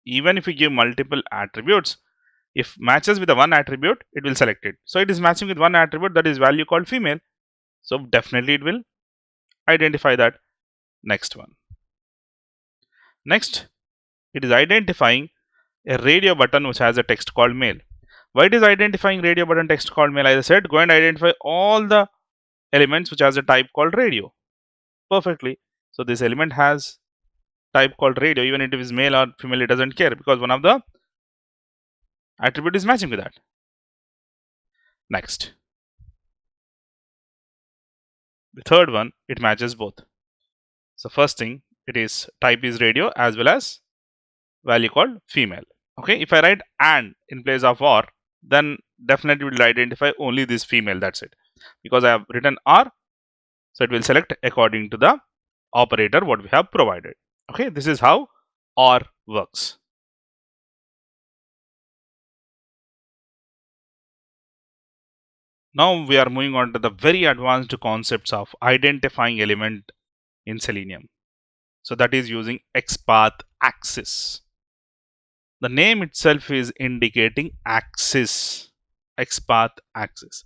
even if we give multiple attributes, if matches with the one attribute, it will select it. So it is matching with one attribute, that is value called female. So definitely it will identify that. Next one. Next, it is identifying a radio button which has a text called male. Why it is identifying radio button text called male? As I said, go and identify all the elements which has a type called radio. Perfectly. So this element has type called radio, even if it is male or female, it doesn't care, because one of the attribute is matching with that. Next, the third one, it matches both. So first thing, it is type is radio as well as value called female. Okay, if I write and in place of or, then definitely it will identify only this female, that's it. Because I have written or, so it will select according to the operator what we have provided. Okay, this is how OR works. Now we are moving on to the very advanced concepts of identifying element in Selenium. So that is using Xpath Axes. The name itself is indicating axis, Xpath Axes.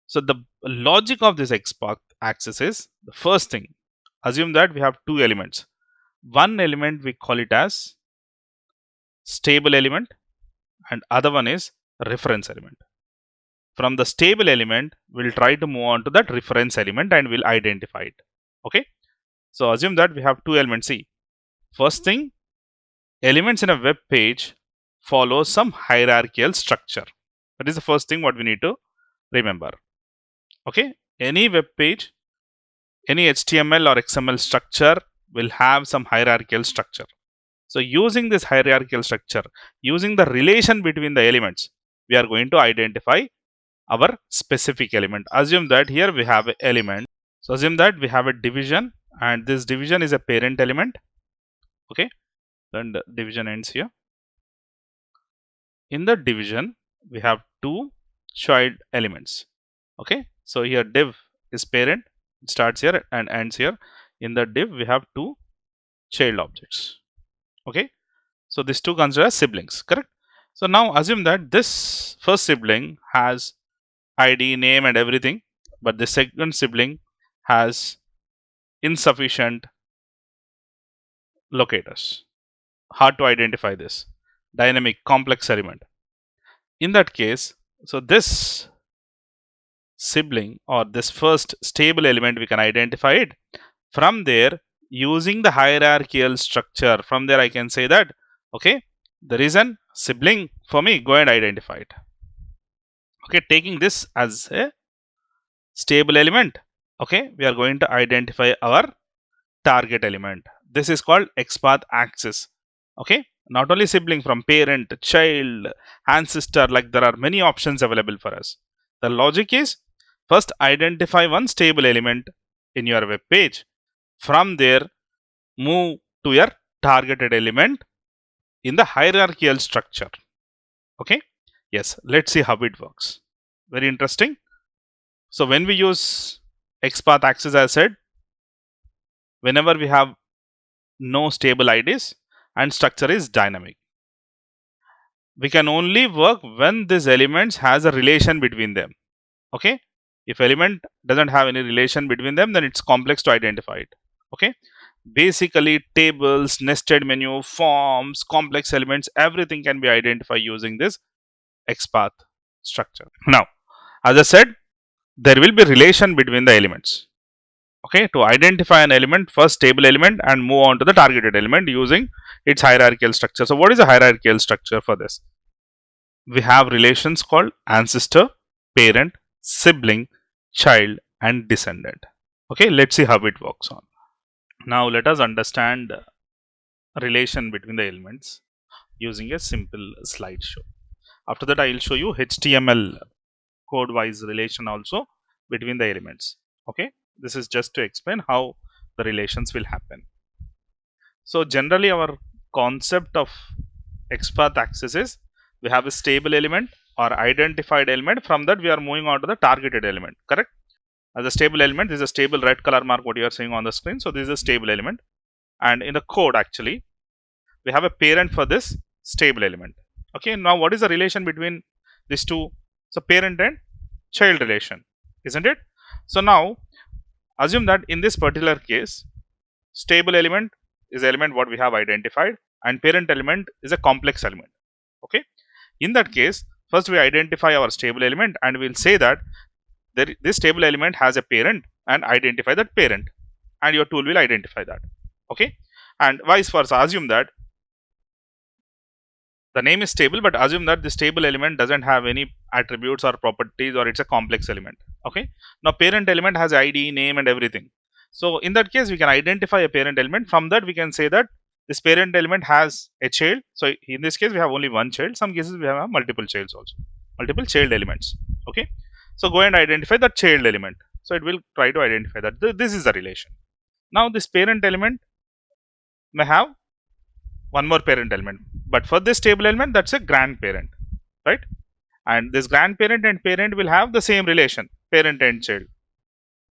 So the logic of this Xpath Axes is, the first thing, assume that we have two elements. One element we call it as stable element and other one is reference element. From the stable element, we'll try to move on to that reference element and we'll identify it. Okay. So assume that we have two elements. See, first thing, elements in a web page follow some hierarchical structure. That is the first thing what we need to remember. Okay. Any web page, any HTML or XML structure will have some hierarchical structure. So using this hierarchical structure, using the relation between the elements, we are going to identify our specific element. Assume that here we have an element. So assume that we have a division and this division is a parent element. Okay, then the division ends here. In the division, we have two child elements. Okay, so here div is parent, it starts here and ends here. In the div, we have two child objects. Okay, so these two considered as siblings, correct? So now assume that this first sibling has ID, name and everything, but the second sibling has insufficient locators. Hard to identify this dynamic complex element. In that case, so this sibling or this first stable element, we can identify it. From there, using the hierarchical structure, from there I can say that, okay, there is a sibling for me, go and identify it. Okay, taking this as a stable element, okay, we are going to identify our target element. This is called Xpath Axes. Okay, Not only sibling, from parent, child, ancestor, like there are many options available for us. The logic is first identify one stable element in your web page. From there, move to your targeted element in the hierarchical structure. Okay. Yes, let's see how it works. Very interesting. So when we use Xpath Axes, as I said, whenever we have no stable IDs and structure is dynamic, we can only work when these elements has a relation between them. Okay. If element doesn't have any relation between them, then it's complex to identify it. Okay. Basically, tables, nested menu, forms, complex elements, everything can be identified using this XPath structure. Now, as I said, there will be relation between the elements. Okay, to identify an element, first table element and move on to the targeted element using its hierarchical structure. So, what is a hierarchical structure for this? We have relations called ancestor, parent, sibling, child, and descendant. Okay, let's see how it works on. Now, let us understand relation between the elements using a simple slideshow. After that, I will show you HTML code wise relation also between the elements. Okay, this is just to explain how the relations will happen. So generally our concept of XPath Axes is we have a stable element or identified element. From that we are moving on to the targeted element. Correct? As a stable element, this is a stable red color mark what you are seeing on the screen. So this is a stable element, and in the code actually we have a parent for this stable element. Okay, now what is the relation between these two? So parent and child relation, isn't it? So now assume that in this particular case, stable element is element what we have identified and parent element is a complex element. Okay, in that case, first we identify our stable element and we'll say that this stable element has a parent and identify that parent, and your tool will identify that. Okay, and vice versa, assume that the name is stable, but assume that the stable element doesn't have any attributes or properties, or it's a complex element. Okay, now parent element has ID, name, and everything. So in that case we can identify a parent element. From that we can say that this parent element has a child. So in this case we have only one child. Some cases we have multiple childs also, multiple child elements. Okay, so go and identify that child element. So it will try to identify that this is the relation. Now this parent element may have one more parent element, but for this table element that's a grandparent, right? And this grandparent and parent will have the same relation, parent and child.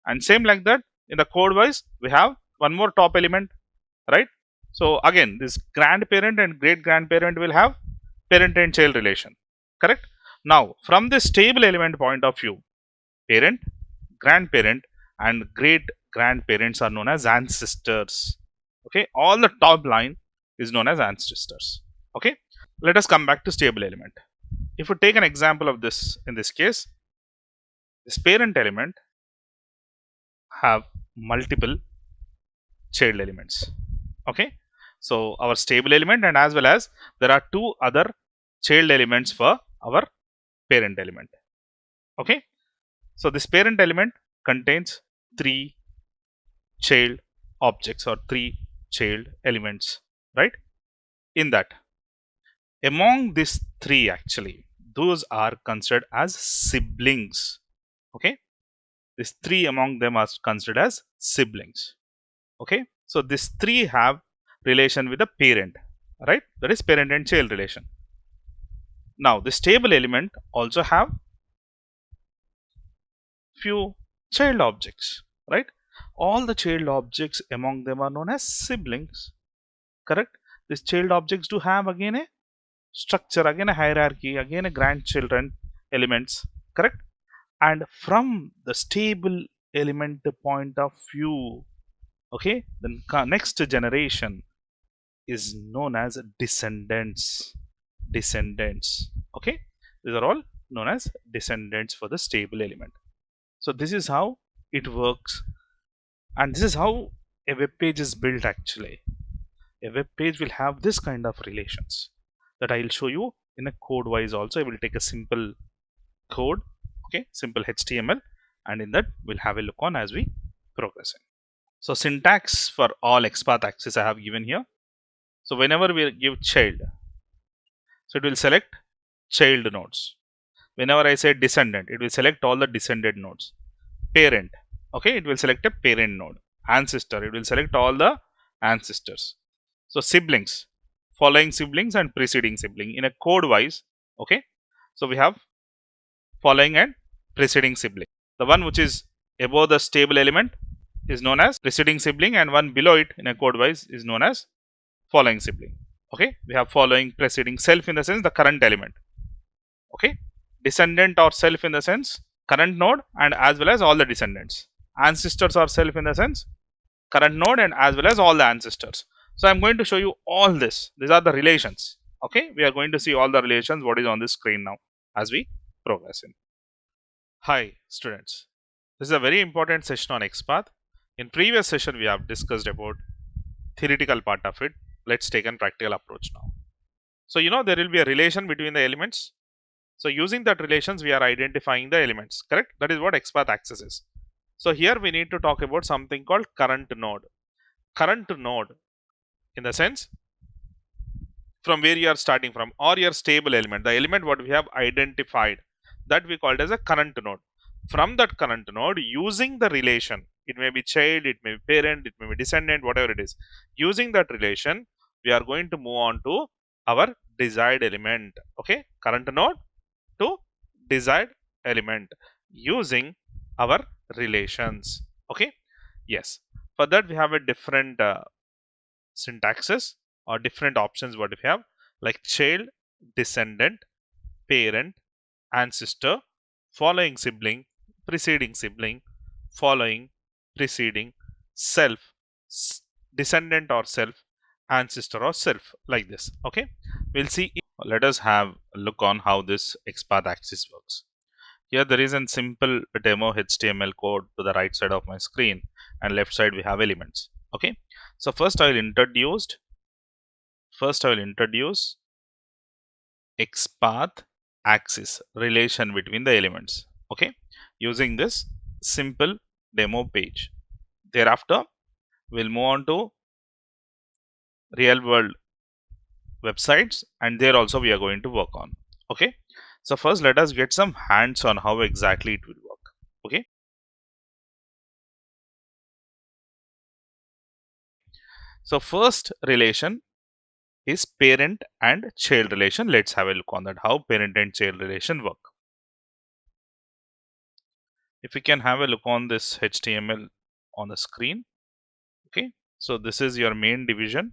And same like that in the code wise we have one more top element, right? So again this grandparent and great grandparent will have parent and child relation. Correct? Now from this table element point of view, parent, grandparent, and great grandparents are known as ancestors. Okay, all the top line is known as ancestors. Okay, let us come back to stable element. If we take an example of this, in this case, this parent element have multiple child elements. Okay, so our stable element, and as well as there are two other child elements for our parent element. Okay, so this parent element contains three child objects or three child elements, right? In that, among these three actually, those are considered as siblings. Okay, these three among them are considered as siblings. Okay, so these three have relation with the parent, right? That is parent and child relation. Now the stable element also have few child objects, right? All the child objects among them are known as siblings. Correct? These child objects do have again a structure, again a hierarchy, again a grandchildren elements. Correct? And from the stable element point of view, okay, then next generation is known as descendants. Descendants. Okay, these are all known as descendants for the stable element. So this is how it works, and this is how a web page is built actually. A web page will have this kind of relations that I will show you in a code wise also. I will take a simple code, okay, simple HTML, and in that we'll have a look on as we progress in. So syntax for all XPath Axes I have given here. So whenever we give child, so it will select child nodes. Whenever I say descendant, it will select all the descended nodes. Parent, okay, it will select a parent node. Ancestor, it will select all the ancestors. So siblings, following siblings and preceding sibling in a code wise. Okay, so we have following and preceding sibling. The one which is above the stable element is known as preceding sibling, and one below it in a code wise is known as following sibling. Okay, we have following, preceding, self in the sense the current element. Okay, descendant or self in the sense current node and as well as all the descendants. Ancestors or self in the sense current node and as well as all the ancestors. So I'm going to show you all this. These are the relations. Okay, we are going to see all the relations what is on this screen now as we progress in. Hi students, this is a very important session on XPath. In previous session we have discussed about theoretical part of it. Let's take a practical approach now. So you know there will be a relation between the elements. So using that relations we are identifying the elements, correct? That is what Xpath Axes is. So here we need to talk about something called current node. Current node in the sense from where you are starting from, or your stable element, the element what we have identified, that we called as a current node. From that current node, using the relation, it may be child, it may be parent, it may be descendant, whatever it is, using that relation we are going to move on to our desired element. Okay, current node to desired element using our relations. Okay, yes, for that we have a different syntaxes or different options what we have, like child, descendant, parent, ancestor, following sibling, preceding sibling, following, preceding, self, descendant or self, ancestor or self, like this. Okay, we'll see. Let us have a look on how this XPath axis works. Here there is a simple demo HTML code to the right side of my screen, and left side we have elements. Okay, so first I will introduce XPath axis, relation between the elements. Okay, using this simple demo page. Thereafter we'll move on to real world websites, and there also we are going to work on. Okay, so first let us get some hands on how exactly it will work. Okay, so first relation is parent and child relation. Let's have a look on that, how parent and child relation work. If we can have a look on this HTML on the screen. Okay, so this is your main division,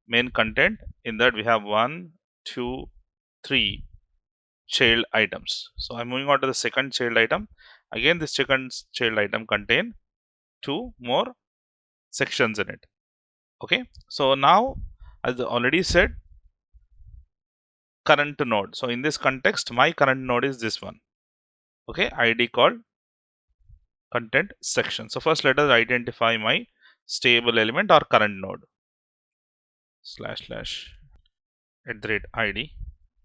main content. In that we have 1, 2, 3 child items. So I'm moving on to the second child item. Again, this second child item contain 2 more sections in it. Okay, so now as I already said, current node. So in this context, my current node is this one. Okay, ID called content section. So first let us identify my stable element or current node. Slash slash @ID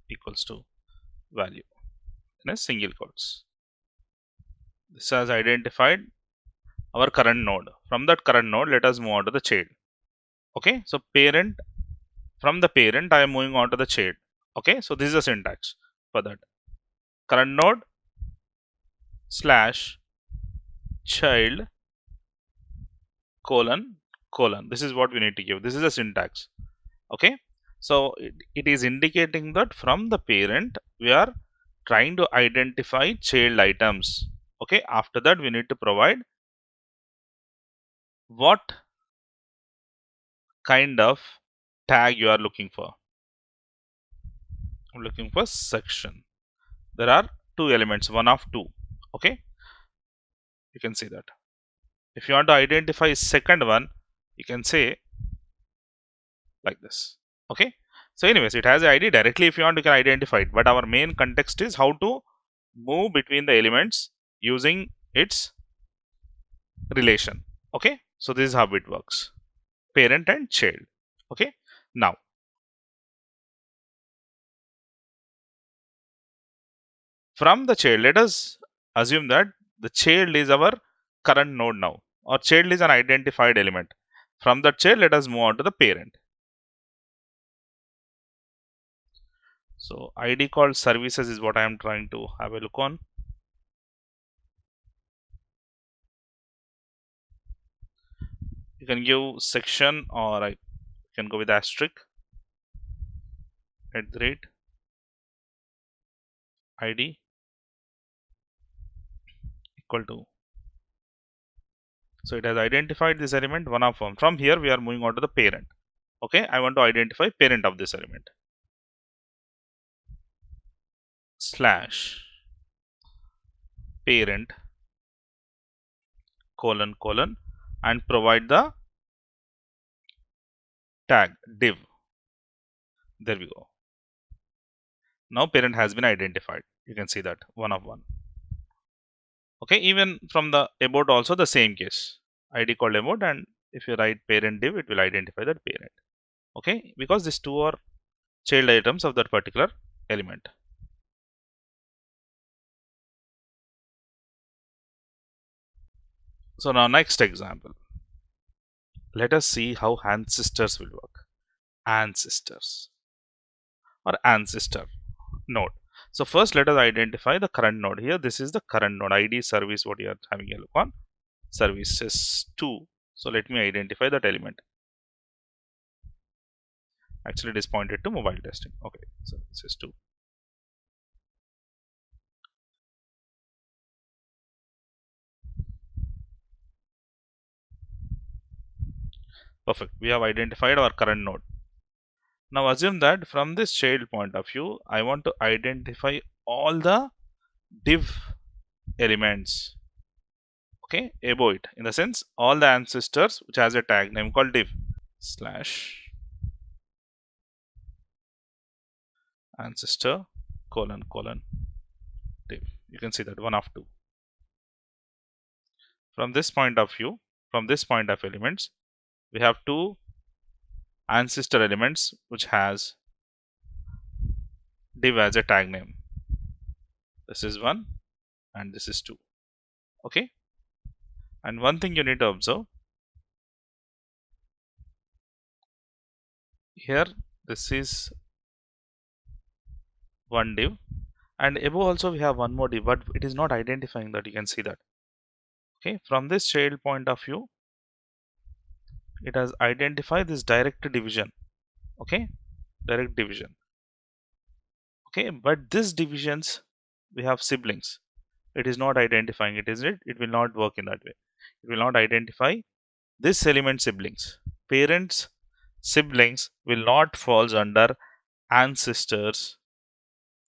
equals to value in a single quotes. This has identified our current node. From that current node, let us move on to the child. Okay, so parent, from the parent I am moving on to the child. Okay, so this is the syntax for that. Current node slash child colon colon. This is what we need to give. This is the syntax. Okay, so it is indicating that from the parent we are trying to identify child items. Okay, after that we need to provide what kind of tag you are looking for. I'm looking for section. There are 2 elements, 1 of 2. Okay, you can see that. If you want to identify second one, you can say like this. Okay, so anyways, it has an ID. Directly if you want, you can identify it, but our main context is how to move between the elements using its relation. Okay, so this is how it works, parent and child. Okay, now from the child, let us assume that the child is our current node now, or child is an identified element. From that child, let us move on to the parent. So ID called services is what I am trying to have a look on. You can give section, or I can go with asterisk at the rate ID equal to. So it has identified this element, one of them. From here we are moving on to the parent. Okay, I want to identify parent of this element. Slash parent colon colon and provide the tag div. There we go. Now parent has been identified. You can see that one of one. Okay, even from the about also the same case. ID called about, and if you write parent div, it will identify that parent. Okay, because these two are child items of that particular element. So now next example. Let us see how ancestors will work. Ancestors or ancestor node. So first let us identify the current node. Here this is the current node, ID service, what you are having a look on, services 2. So let me identify that element. Actually it is pointed to mobile testing. Okay, so this is 2. Perfect, we have identified our current node. Now assume that from this child point of view, I want to identify all the div elements, okay, above it, in the sense all the ancestors which has a tag name called div slash ancestor colon colon div. You can see that one of 2. From this point of view, from this point of elements, we have 2 ancestor elements which has div as a tag name. This is 1 and this is 2. Okay, and one thing you need to observe here, this is one div, and above also we have one more div, but it is not identifying that. You can see that. Okay, from this child point of view, it has identified this direct division. Okay, direct division. Okay, but this divisions we have siblings. It is not identifying it, isn't it? It will not work in that way. It will not identify this element siblings. Parents siblings will not falls under ancestors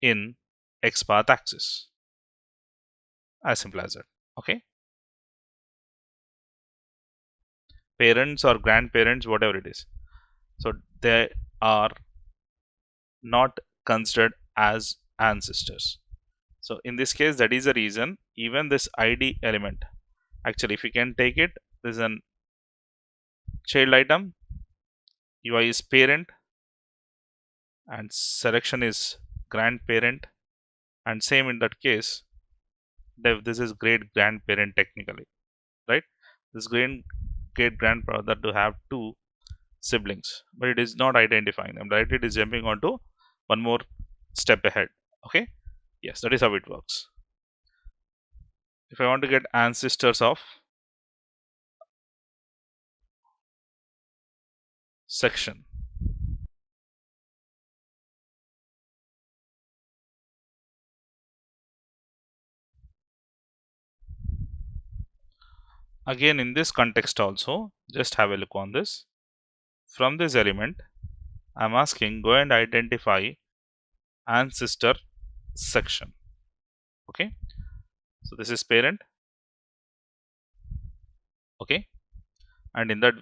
in Xpath Axes. As simple as that. Okay, parents or grandparents, whatever it is, so they are not considered as ancestors. So in this case, that is the reason even this ID element, actually if you can take it, this is an child item, UI is parent, and selection is grandparent, and same in that case, this is great grandparent technically, right? This great grandfather to have 2 siblings, but it is not identifying them, right? It is jumping onto one more step ahead. Okay, yes, that is how it works. If I want to get ancestors of section, again in this context also, just have a look on this. From this element, I'm asking go and identify ancestor section. Okay, so this is parent. Okay, and in that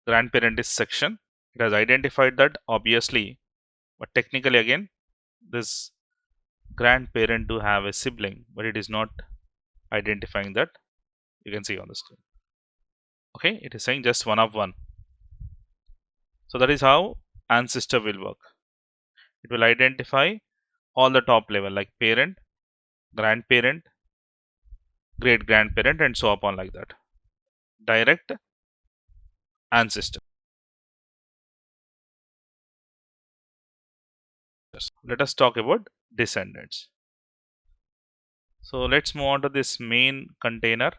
grandparent is section. It has identified that obviously, but technically again this grandparent do have a sibling, but it is not identifying that. You can see on the screen. Okay, it is saying just one of one. So that is how ancestor will work. It will identify all the top level like parent, grandparent, great grandparent, and so upon like that. Direct ancestor. ancestors. Let us talk about descendants. So let's move on to this main container,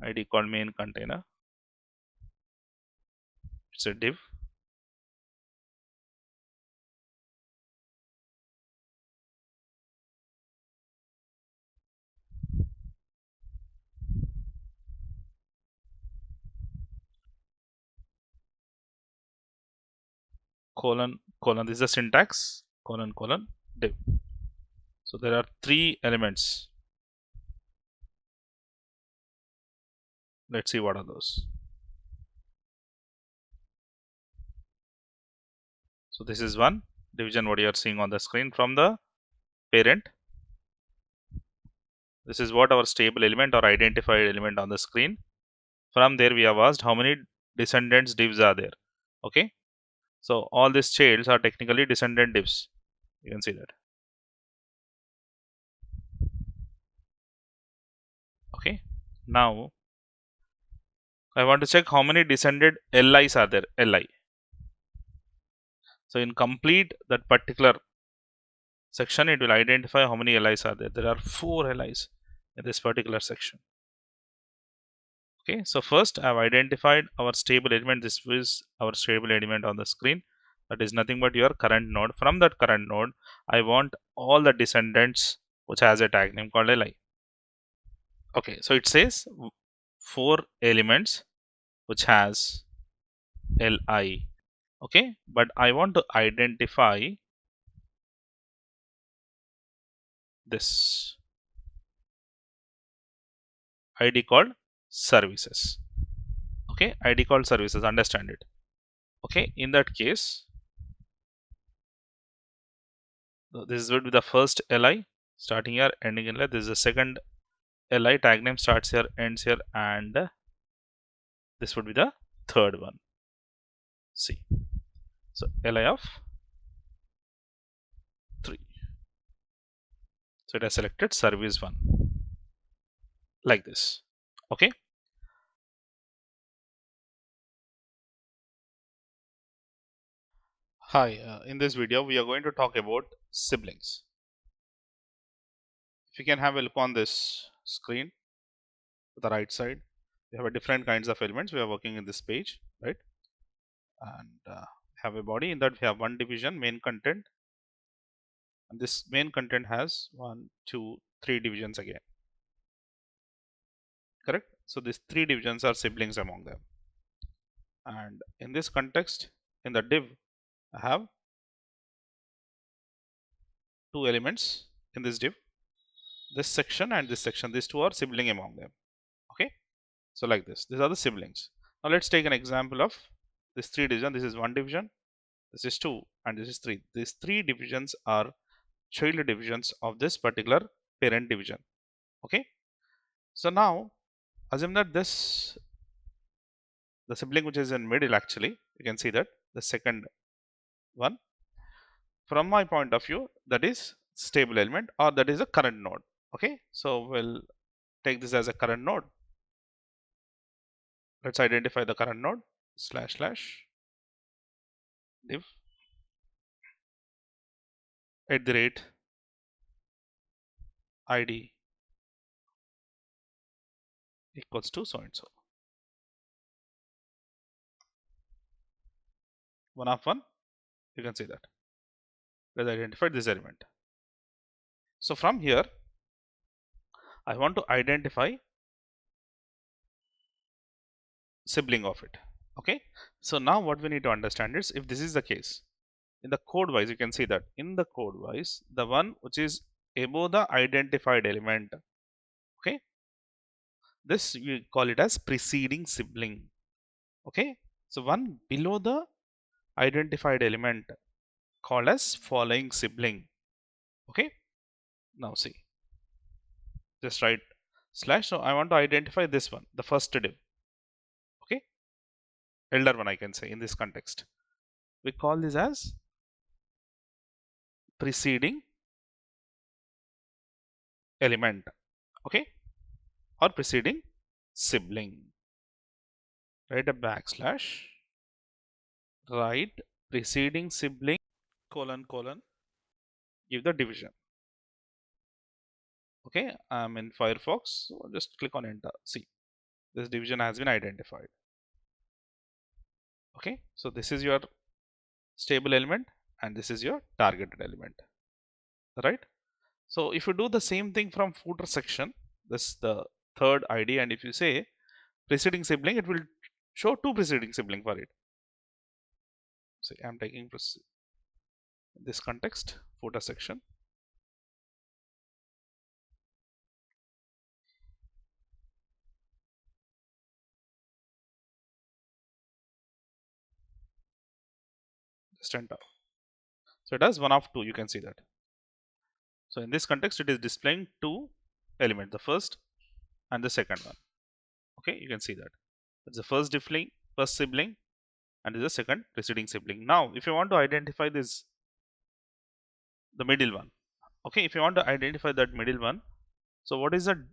ID called main container. It's a div. Colon colon, this is the syntax, colon colon div. So there are three elements. Let's see what are those. So this is one division, what you are seeing on the screen from the parent. This is what our stable element or identified element on the screen. From there we have asked how many descendants divs are there. Okay, so all these childs are technically descendant divs. You can see that. Okay, now I want to check how many descended LIs are there. LI. So in complete that particular section, it will identify how many LIs are there. There are 4 LIs in this particular section. Okay, so first I have identified our stable element. This is our stable element on the screen. That is nothing but your current node. From that current node, I want all the descendants which has a tag name called LI. Okay, so it says 4 elements which has LI. Okay, but I want to identify this ID called services. Okay, ID called services, understand it. Okay, in that case, this would be the first LI starting here, ending in here. This is the second LI, tag name starts here, ends here, and this would be the third one. See, so LI of 3. So it has selected service 1 like this. Okay. Hi, in this video we are going to talk about siblings. If you can have a look on this screen to the right side, we have a different kinds of elements we are working in this page, right? And have a body. In that we have one division, main content, and this main content has 1, 2, 3 divisions again. Correct? So these 3 divisions are siblings among them. And in this context, in the div, I have 2 elements in this div. This section and this section, these 2 are sibling among them. Okay, so like this, these are the siblings. Now let's take an example of this 3 division. This is 1 division, this is 2, and this is 3. These 3 divisions are child divisions of this particular parent division. Okay, so now assume that this, the sibling which is in middle, actually you can see that the second one, from my point of view, that is stable element, or that is a current node. Okay, so we'll take this as a current node. Let's identify the current node, slash slash div @ id equals to so and so. 1 of 1, you can see that. Let's identify this element. So from here, I want to identify sibling of it. Okay, so now what we need to understand is, if this is the case, in the code wise, you can see that in the code wise, the one which is above the identified element, okay, this we call it as preceding sibling. Okay, so one below the identified element called as following sibling. Okay, now see, just write slash. So I want to identify this one, the first div. Okay, elder one, I can say in this context. We call this as preceding element. Okay, or preceding sibling. Write a backslash, write preceding sibling colon colon give the division. Okay, I'm in Firefox, so just click on enter. See, this division has been identified. Okay, so this is your stable element and this is your targeted element, right? So if you do the same thing from footer section, this is the third ID, and if you say preceding sibling, it will show two preceding sibling for it. So I'm taking this context, footer section. Just enter. So it has one of two, you can see that. So in this context, it is displaying two elements, the first and the second one. Okay, you can see that. It's the first sibling, and is the second preceding sibling. Now, if you want to identify this, the middle one. Okay, if you want to identify that middle one, so what is the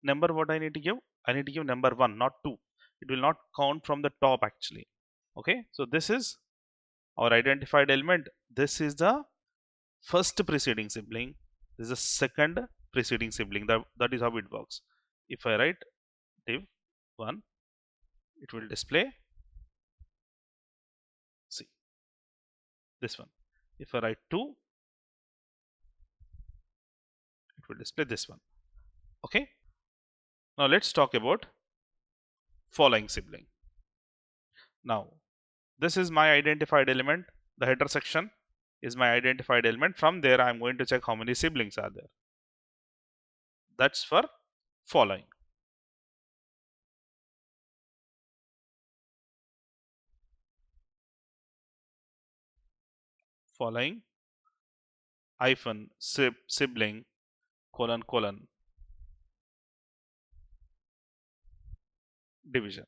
number what I need to give? I need to give number 1, not 2. It will not count from the top actually. Okay, so this is our identified element. This is the first preceding sibling. This is the second preceding sibling. That is how it works. If I write div 1, it will display, see, this one. If I write 2, it will display this one. Okay, now let's talk about following sibling. Now, this is my identified element. The header section is my identified element. From there, I'm going to check how many siblings are there. That's for following. Following hyphen sibling colon division.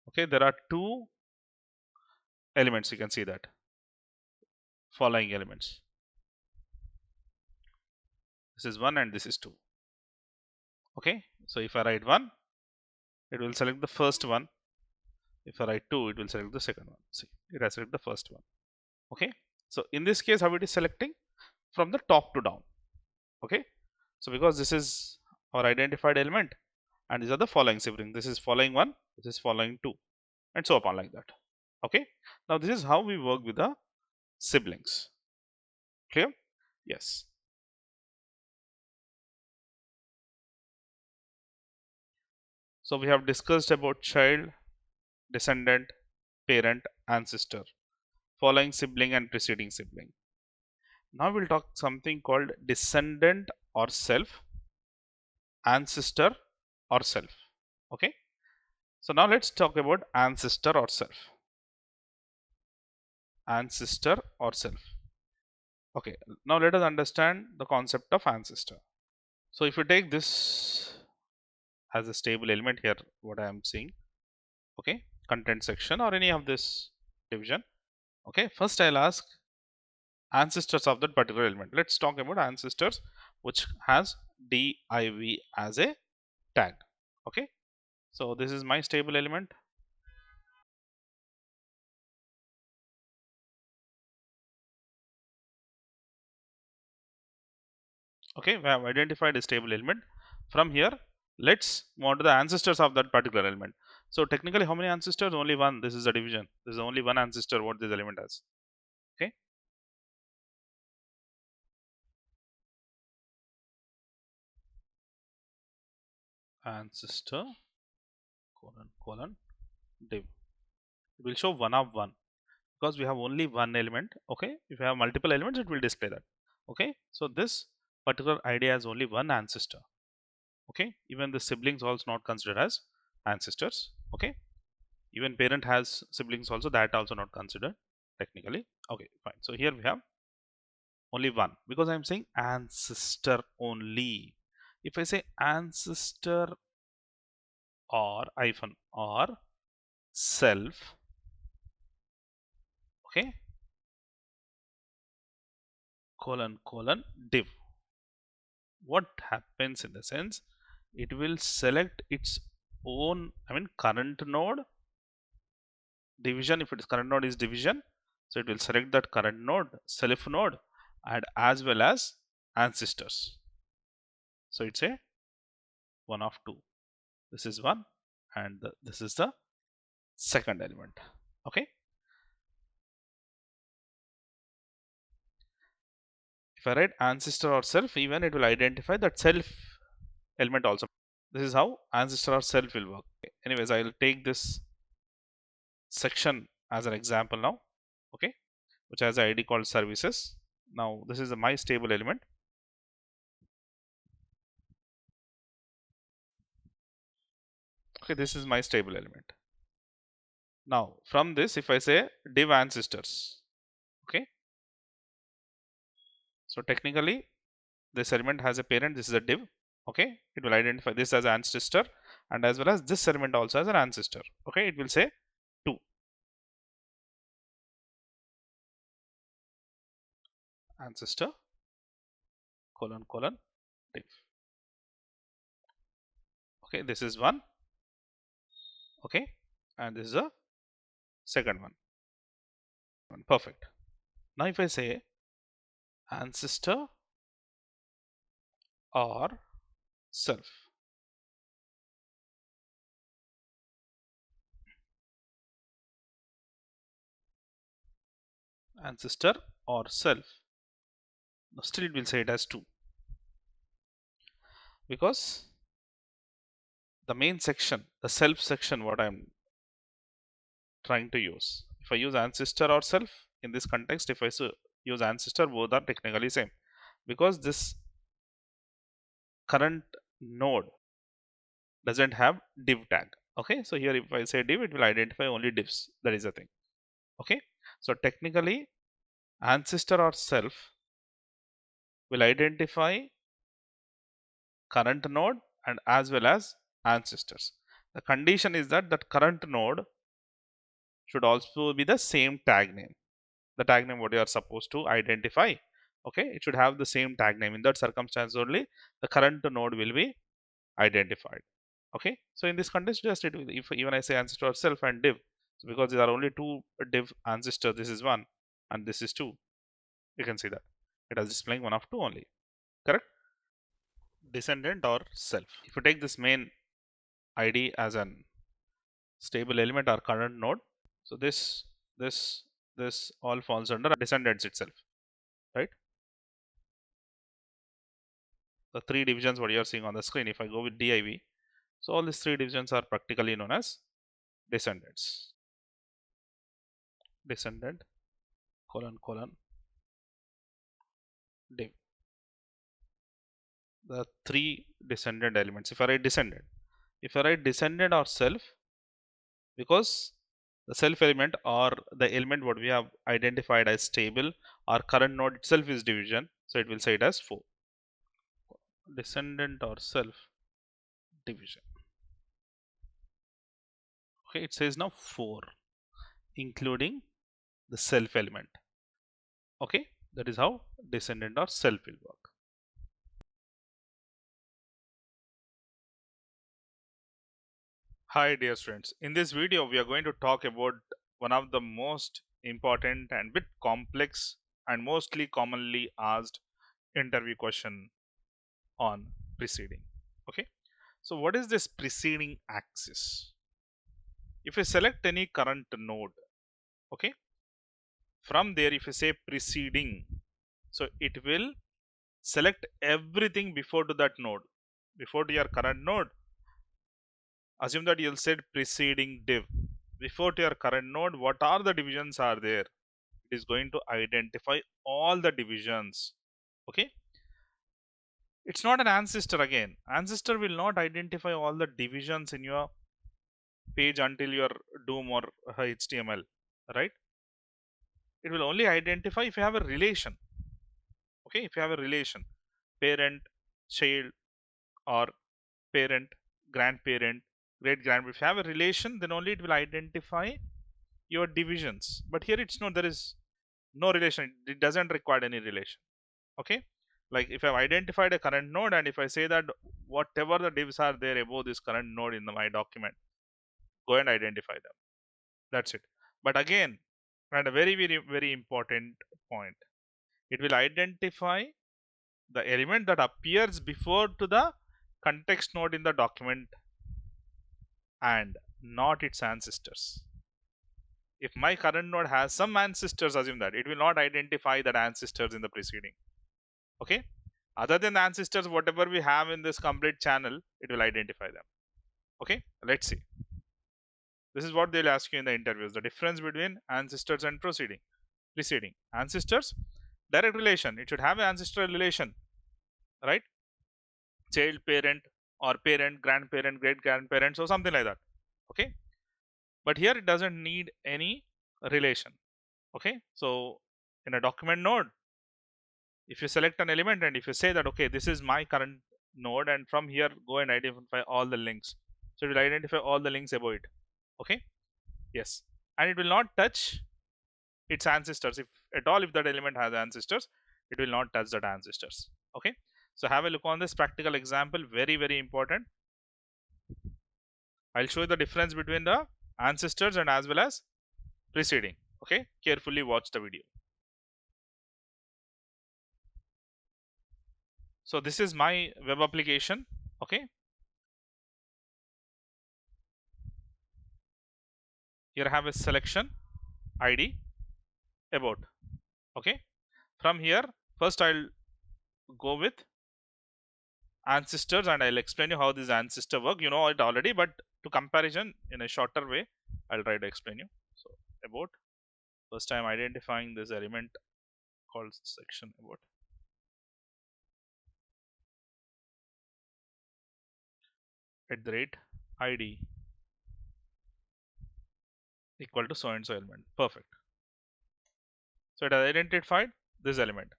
Okay, there are two elements, you can see that, following elements. This is 1 and this is 2. Okay, so if I write 1, it will select the first one. If I write 2, it will select the second one. See, it has selected the first one. Okay, so in this case, how it is selecting? From the top to down. Okay, so because this is our identified element and these are the following sibling, this is following 1, this is following 2, and so upon like that. Okay, now this is how we work with the siblings. Clear? Yes. So we have discussed about child, descendant, parent, ancestor, following sibling and preceding sibling. Now we'll talk something called descendant or self, ancestor or self. Okay, so now let's talk about ancestor or self. Ancestor or self. Okay, now let us understand the concept of ancestor. So if you take this as a stable element here, what I am seeing, okay, content section or any of this division. Okay, first I'll ask ancestors of that particular element. Let's talk about ancestors which has div as a tag. Okay, so this is my stable element. Okay, we have identified a stable element. From here, let's move on to the ancestors of that particular element. So technically, how many ancestors? Only one. This is a division. This is only one ancestor what this element has. Okay, ancestor colon div. It will show one of one because we have only one element. Okay, if you have multiple elements, it will display that. Okay, so this particular idea has only one ancestor. Okay, even the siblings also not considered as ancestors. Okay, even parent has siblings also, that also not considered technically. Okay, fine. So here we have only one because I'm saying ancestor only. If I say ancestor or hyphen or self, okay, colon div, what happens in the sense, it will select its own, I mean current node division. If its current node is division, so it will select that current node, self node, and as well as ancestors. So it's a one of two. This is one, and this is the second element. Okay. If I write ancestor or self, even it will identify that self element also. This is how ancestor or self will work. Okay. Anyways, I will take this section as an example now. Okay, which has an ID called services. Now this is my stable element. Okay, this is my stable element. Now from this, if I say div ancestors, okay, so technically this element has a parent. This is a div. Okay, it will identify this as ancestor, and as well as this element also as an ancestor. Okay, it will say 2 ancestor colon colon div. Okay, this is one. Okay, and this is a second one. Perfect. Now if I say ancestor or self, ancestor or self, still it will say it as 2, because the main section, the self section, what I'm trying to use, if I use ancestor or self in this context, if I use ancestor, both are technically same, because this current node doesn't have div tag. Okay, so here if I say div, it will identify only divs. That is the thing. Okay, so technically ancestor or self will identify current node and as well as ancestors. The condition is that that current node should also be the same tag name. The tag name what you are supposed to identify. Okay, it should have the same tag name. In that circumstance only, the current node will be identified. Okay, so in this context, just if even I say ancestor self and div, so because there are only two div ancestor, this is one and this is two. You can see that it is displaying one of two only. Correct? Descendant or self. If you take this main ID as an stable element or current node, so this this all falls under descendants itself, right? The three divisions what you are seeing on the screen, if I go with div, so all these three divisions are practically known as descendants. Descendant colon colon div, the three descendant elements. If I write descendant or self, because the self element or the element what we have identified as stable, our current node itself is division, so it will say it as 4. Descendant or self division. Okay, it says now 4 including the self element. Okay, that is how descendant or self will work. Hi dear students, in this video we are going to talk about one of the most important and bit complex and mostly commonly asked interview question on preceding. Okay, so what is this preceding axis? If you select any current node, okay, from there if you say preceding, so it will select everything before to that node, before to your current node. Assume that you'll said preceding div, before to your current node, what are the divisions are there, it is going to identify all the divisions. Okay, it's not an ancestor. Again, ancestor will not identify all the divisions in your page until your doom or html, right? It will only identify if you have a relation. Okay, if you have a relation, parent child or parent grandparent great grandparent, if you have a relation, then only it will identify your divisions. But here it's no, there is no relation, it doesn't require any relation. Okay, like if I've identified a current node and if I say that whatever the divs are there above this current node in my document, go and identify them. That's it. But again, and a very important point, It will identify the element that appears before to the context node in the document and not its ancestors. If my current node has some ancestors, assume that it will not identify that ancestors in the preceding. Okay, other than the ancestors, whatever we have in this complete channel, it will identify them. Okay, let's see. This is what they'll ask you in the interviews: the difference between ancestors and preceding. Ancestors, direct relation, it should have an ancestral relation, right? Child, parent, or parent, grandparent, great grandparents, or something like that. Okay, but here it doesn't need any relation. Okay, so in a document node, if you select an element and if you say that, okay, this is my current node, and from here go and identify all the links, so it will identify all the links above it. Okay, yes, and it will not touch its ancestors. If at all, if that element has ancestors, it will not touch that ancestors. Okay, so have a look on this practical example, very very important. I'll show you the difference between the ancestors and as well as preceding. Okay, carefully watch the video. So this is my web application. Okay, here I have a selection, id, about. Okay, from here first I'll go with ancestors and I'll explain you how this ancestor work. You know it already, but to comparison in a shorter way, I'll try to explain you. So about, first I'm identifying this element called section about. At the rate id equal to so and so element. Perfect. So it has identified this element.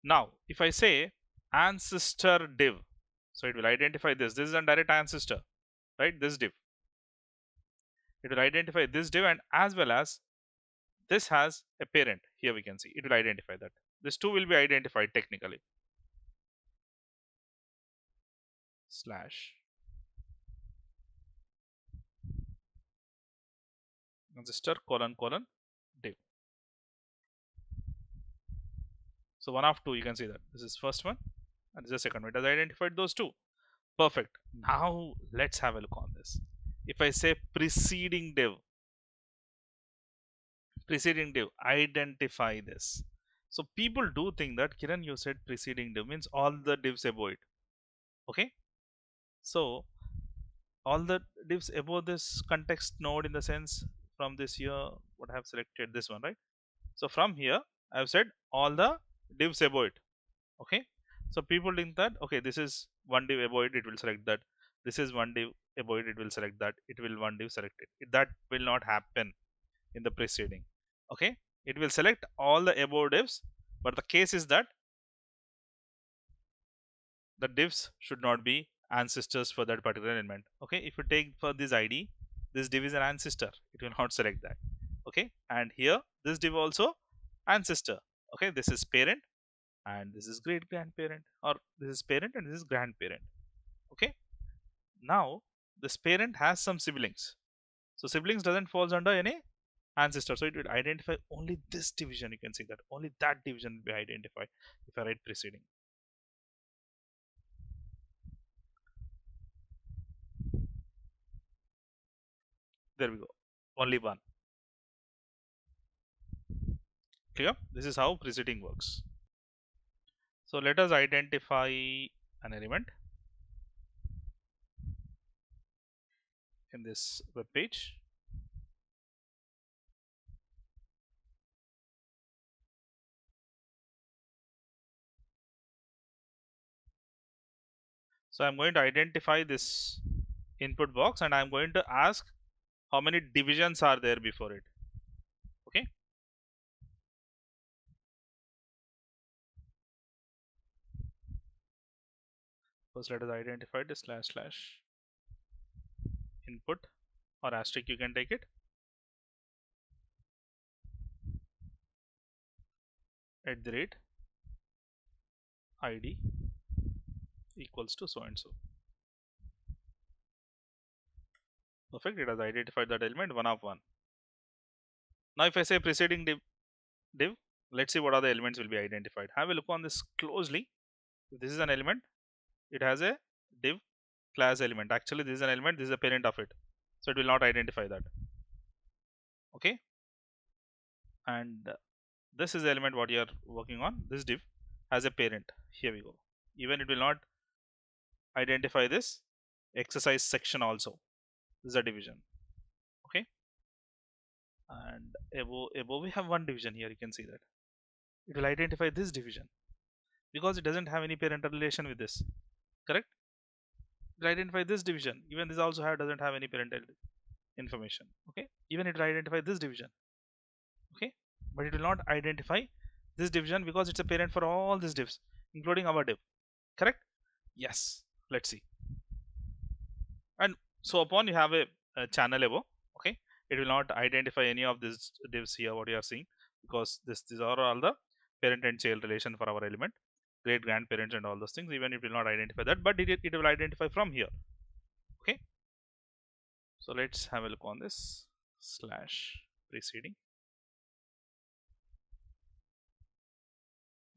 Now if I say ancestor div, so it will identify this. This is a direct ancestor, right? This div. It will identify this div, and as well as this has a parent. Here we can see it will identify that. This two will be identified technically. Slash ancestor colon colon div. So one of two, you can see that this is first one and this is the second one. It has identified those two. Perfect. Now let's have a look on this. If I say preceding div, identify this. So people do think that, Kiran, you said preceding div means all the divs above it. Okay, so all the divs above this context node, in the sense from this here, what I have selected this one, right? So from here I have said all the divs above it. Okay, so people think that, okay, this is one div above it, it will select that. This is one div above it, it will select that. It will one div select it. That will not happen in the preceding. Okay, it will select all the above divs, but the case is that the divs should not be ancestors for that particular element. Okay, if you take for this id, this div is an ancestor, it will not select that. Okay, and here this div also ancestor. Okay, this is parent and this is great grandparent, or this is parent and this is grandparent. Okay, now this parent has some siblings, so siblings doesn't falls under any ancestor, so it will identify only this division. You can see that only that division will be identified if I write preceding. There we go, only one. Clear? This is how preceding works. So let us identify an element in this web page. So I'm going to identify this input box and I'm going to ask how many divisions are there before it. Okay, first let us identify the slash slash input, or asterisk you can take it, at the rate id equals to so and so. Perfect, it has identified that element one of one. Now if I say preceding div, let's see what are the elements will be identified. Have a look on this closely. If this is an element, it has a div class element. Actually, this is an element, this is a parent of it, so it will not identify that. Okay, and this is the element what you are working on. This div has a parent. Here we go. Even it will not identify this exercise section also. This is a division. Okay, and above we have one division here. You can see that it will identify this division because it doesn't have any parental relation with this. Correct? It will identify this division. Even this also doesn't have any parental information. Okay, even it will identify this division. Okay, but it will not identify this division because it's a parent for all these divs, including our div. Correct? Yes. Let's see. And so upon you have a channel above, okay, it will not identify any of these divs here what you are seeing, because these are all the parent and child relation for our element, great grandparents and all those things. Even it will not identify that, but it will identify from here. Okay, so let's have a look on this slash preceding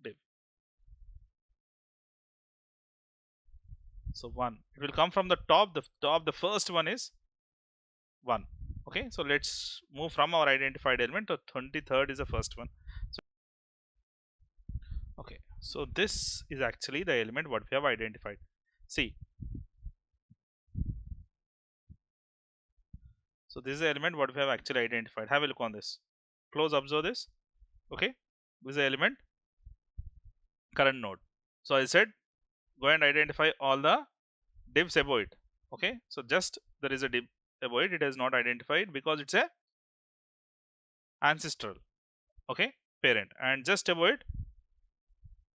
div. So 1, it will come from the top. The first one is 1. Okay, so let's move from our identified element to 23rd is the first one. So, okay, so this is actually the element what we have identified. See, so this is the element what we have actually identified. Have a look on this. Close observe this. Okay, this is the element current node. So I said go and identify all the divs above it. Okay, so just there is a div above it. It is not identified because it's a ancestral. Okay, parent, and just above it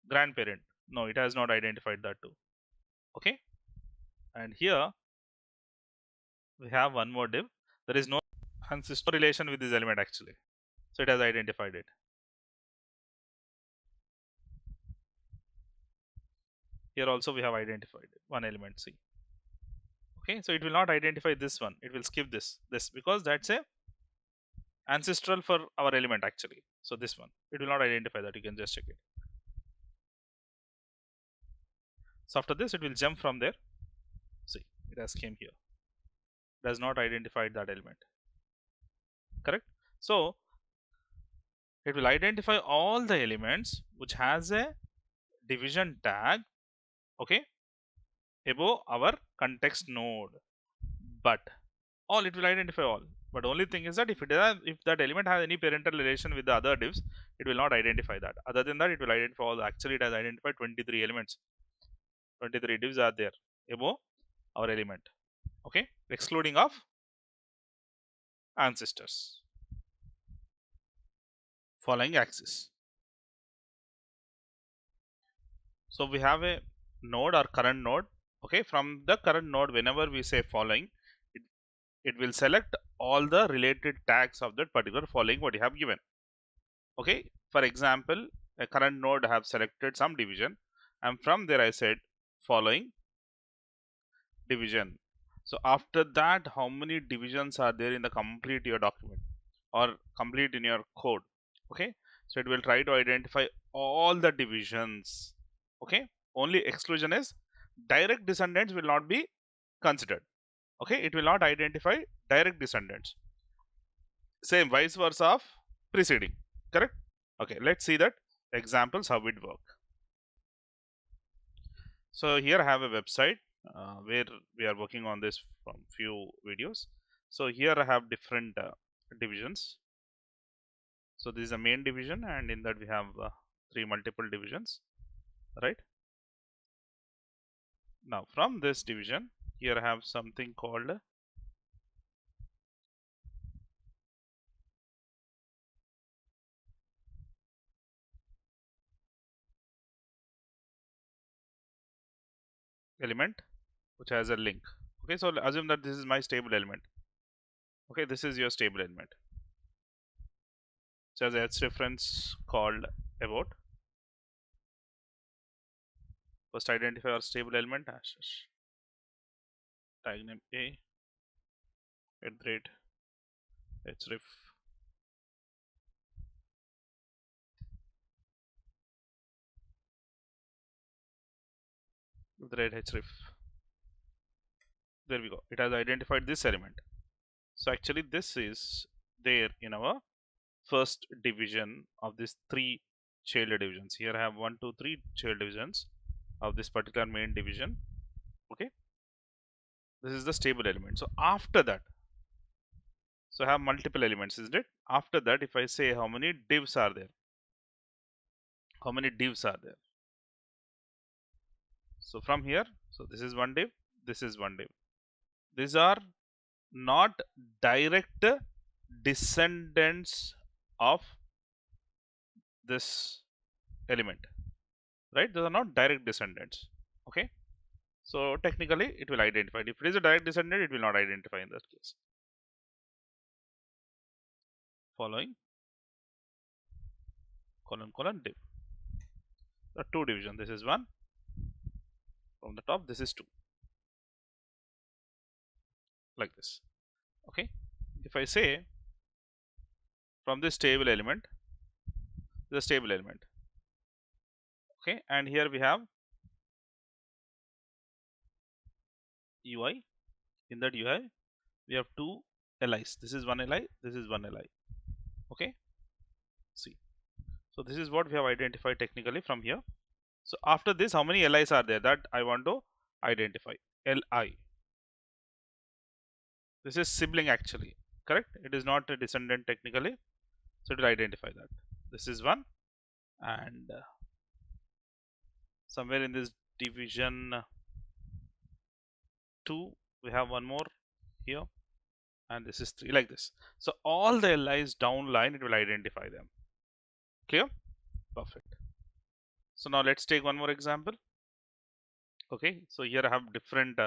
grandparent. No, it has not identified that too. Okay, and here we have one more div. There is no ancestor relation with this element actually, so it has identified it. Here also we have identified one element C. Okay, so it will not identify this one. It will skip this because that's a ancestral for our element actually. So this one it will not identify that. You can just check it. So after this it will jump from there. See, it has came here. Does not identify that element. Correct. So it will identify all the elements which has a division tag. Okay, above our context node, but all it will identify all. But only thing is that if that element has any parental relation with the other divs, it will not identify that. Other than that, it will identify all. Actually, it has identified 23 elements. 23 divs are there above our element. Okay, excluding of ancestors. Following axis. So we have a node or current node. Okay, from the current node, whenever we say following, it will select all the related tags of that particular following what you have given. Okay, for example, a current node have selected some division, and from there I said following division. So after that, how many divisions are there in the complete your document or complete in your code? Okay, so it will try to identify all the divisions. Okay, only exclusion is direct descendants will not be considered. Okay, it will not identify direct descendants. Same vice versa of preceding. Correct. Okay, let's see that examples how it work. So here I have a website where we are working on this from few videos. So here I have different divisions. So this is a main division, and in that we have 3 multiple divisions, right? Now from this division, here I have something called element which has a link. Okay, so assume that this is my stable element. Okay, this is your stable element. So as a reference called about. First identify our stable element as tag name a @href with red href. There we go. It has identified this element. So actually this is there in our first division of these three child divisions. Here I have 1, 2, 3 child divisions of this particular main division. Okay, this is the stable element. So after that, so I have multiple elements, isn't it? After that, if I say how many divs are there, how many divs are there? So from here, so this is one div, this is one div. These are not direct descendants of this element, right? Those are not direct descendants. Okay, so technically it will identify. If it is a direct descendant, it will not identify in that case. Following colon colon div. The two division. This is one from the top. This is two. Like this. Okay. If I say from this stable element, the stable element. Okay, and here we have UI. In that UI, we have two LIs. This is one LI. This is one LI. Okay. See. So this is what we have identified technically from here. So after this, how many LIs are there that I want to identify? LI. This is sibling actually, correct? It is not a descendant technically, so it will identify that. This is one, and somewhere in this division 2, we have one more here, and this is 3, like this. So all the LIs down line, it will identify them. Clear? Perfect. So now let's take one more example. Okay, so here I have different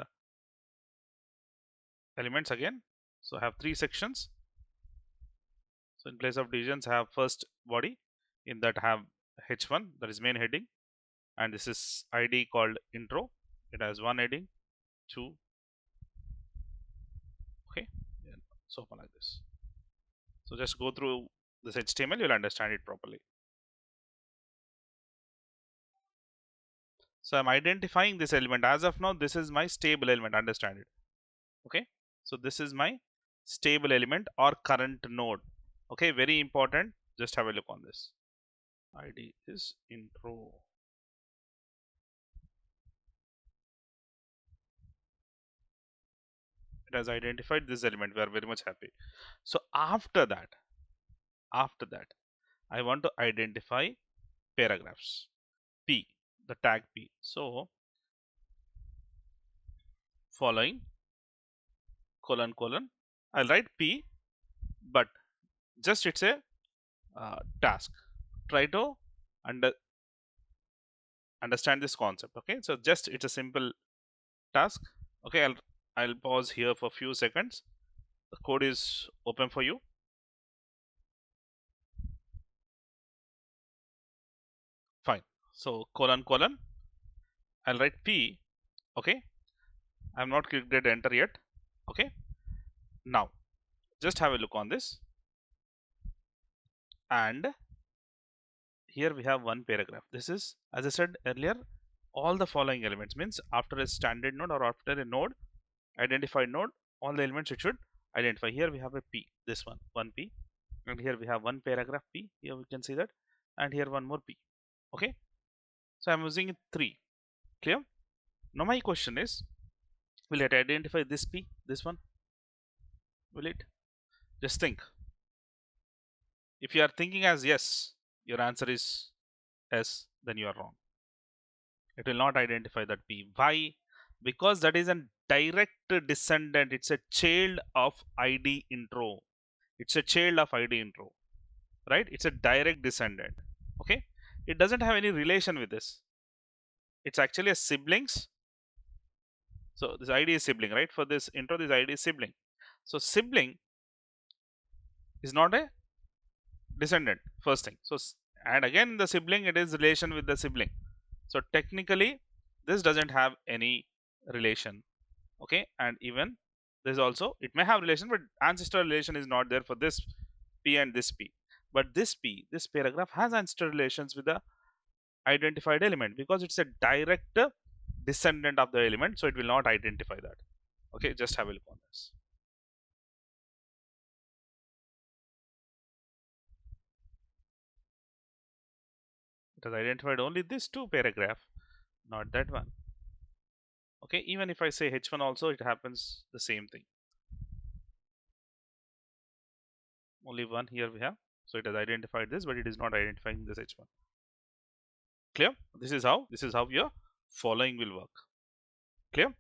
elements again. So I have 3 sections. So in place of divisions, I have first body. In that I have H1, that is main heading, and this is ID called intro. It has one heading, 2. Okay, and so on like this. So just go through this HTML, you'll understand it properly. So I'm identifying this element. As of now, this is my stable element. Understand it. Okay, so this is my stable element or current node. Okay, very important. Just have a look on this. ID is intro. It has identified this element. We are very much happy. So after that, I want to identify paragraphs. P, the tag P. So following colon colon, I'll write P, but just it's a task. Try to understand this concept. Okay, so just it's a simple task. Okay, I'll pause here for a few seconds. The code is open for you. Fine. So colon colon, I'll write P. Okay, I'm not clicked enter yet. Okay, now just have a look on this, and here we have one paragraph. This is, as I said earlier, all the following elements, means after a standard node or after a node, identified node, all the elements it should identify. Here we have a P, this one P, and here we have one paragraph P. Here we can see that, and here one more P. Okay, so I'm using 3. Clear? Now my question is, will it identify this P, this one? Will it? Just think. If you are thinking as yes, your answer is yes, then you are wrong. It will not identify that P. Why? Because that is a direct descendant. It's a child of ID intro. It's a child of ID intro, right? It's a direct descendant. Okay, it doesn't have any relation with this. It's actually a siblings. So this ID is sibling, right? For this intro, this ID is sibling. So sibling is not a descendant, first thing. So and again the sibling, it is relation with the sibling. So technically this doesn't have any relation. Okay, and even this also, it may have relation, but ancestor relation is not there for this P and this P. But this P, this paragraph has ancestor relations with the identified element, because it's a direct descendant of the element, so it will not identify that. Okay, just have a look on this. It has identified only this two paragraph, not that one. Okay, even if I say h1 also, it happens the same thing. Only one here we have, so it has identified this, but it is not identifying this h1. Clear? This is how your following will work. Clear?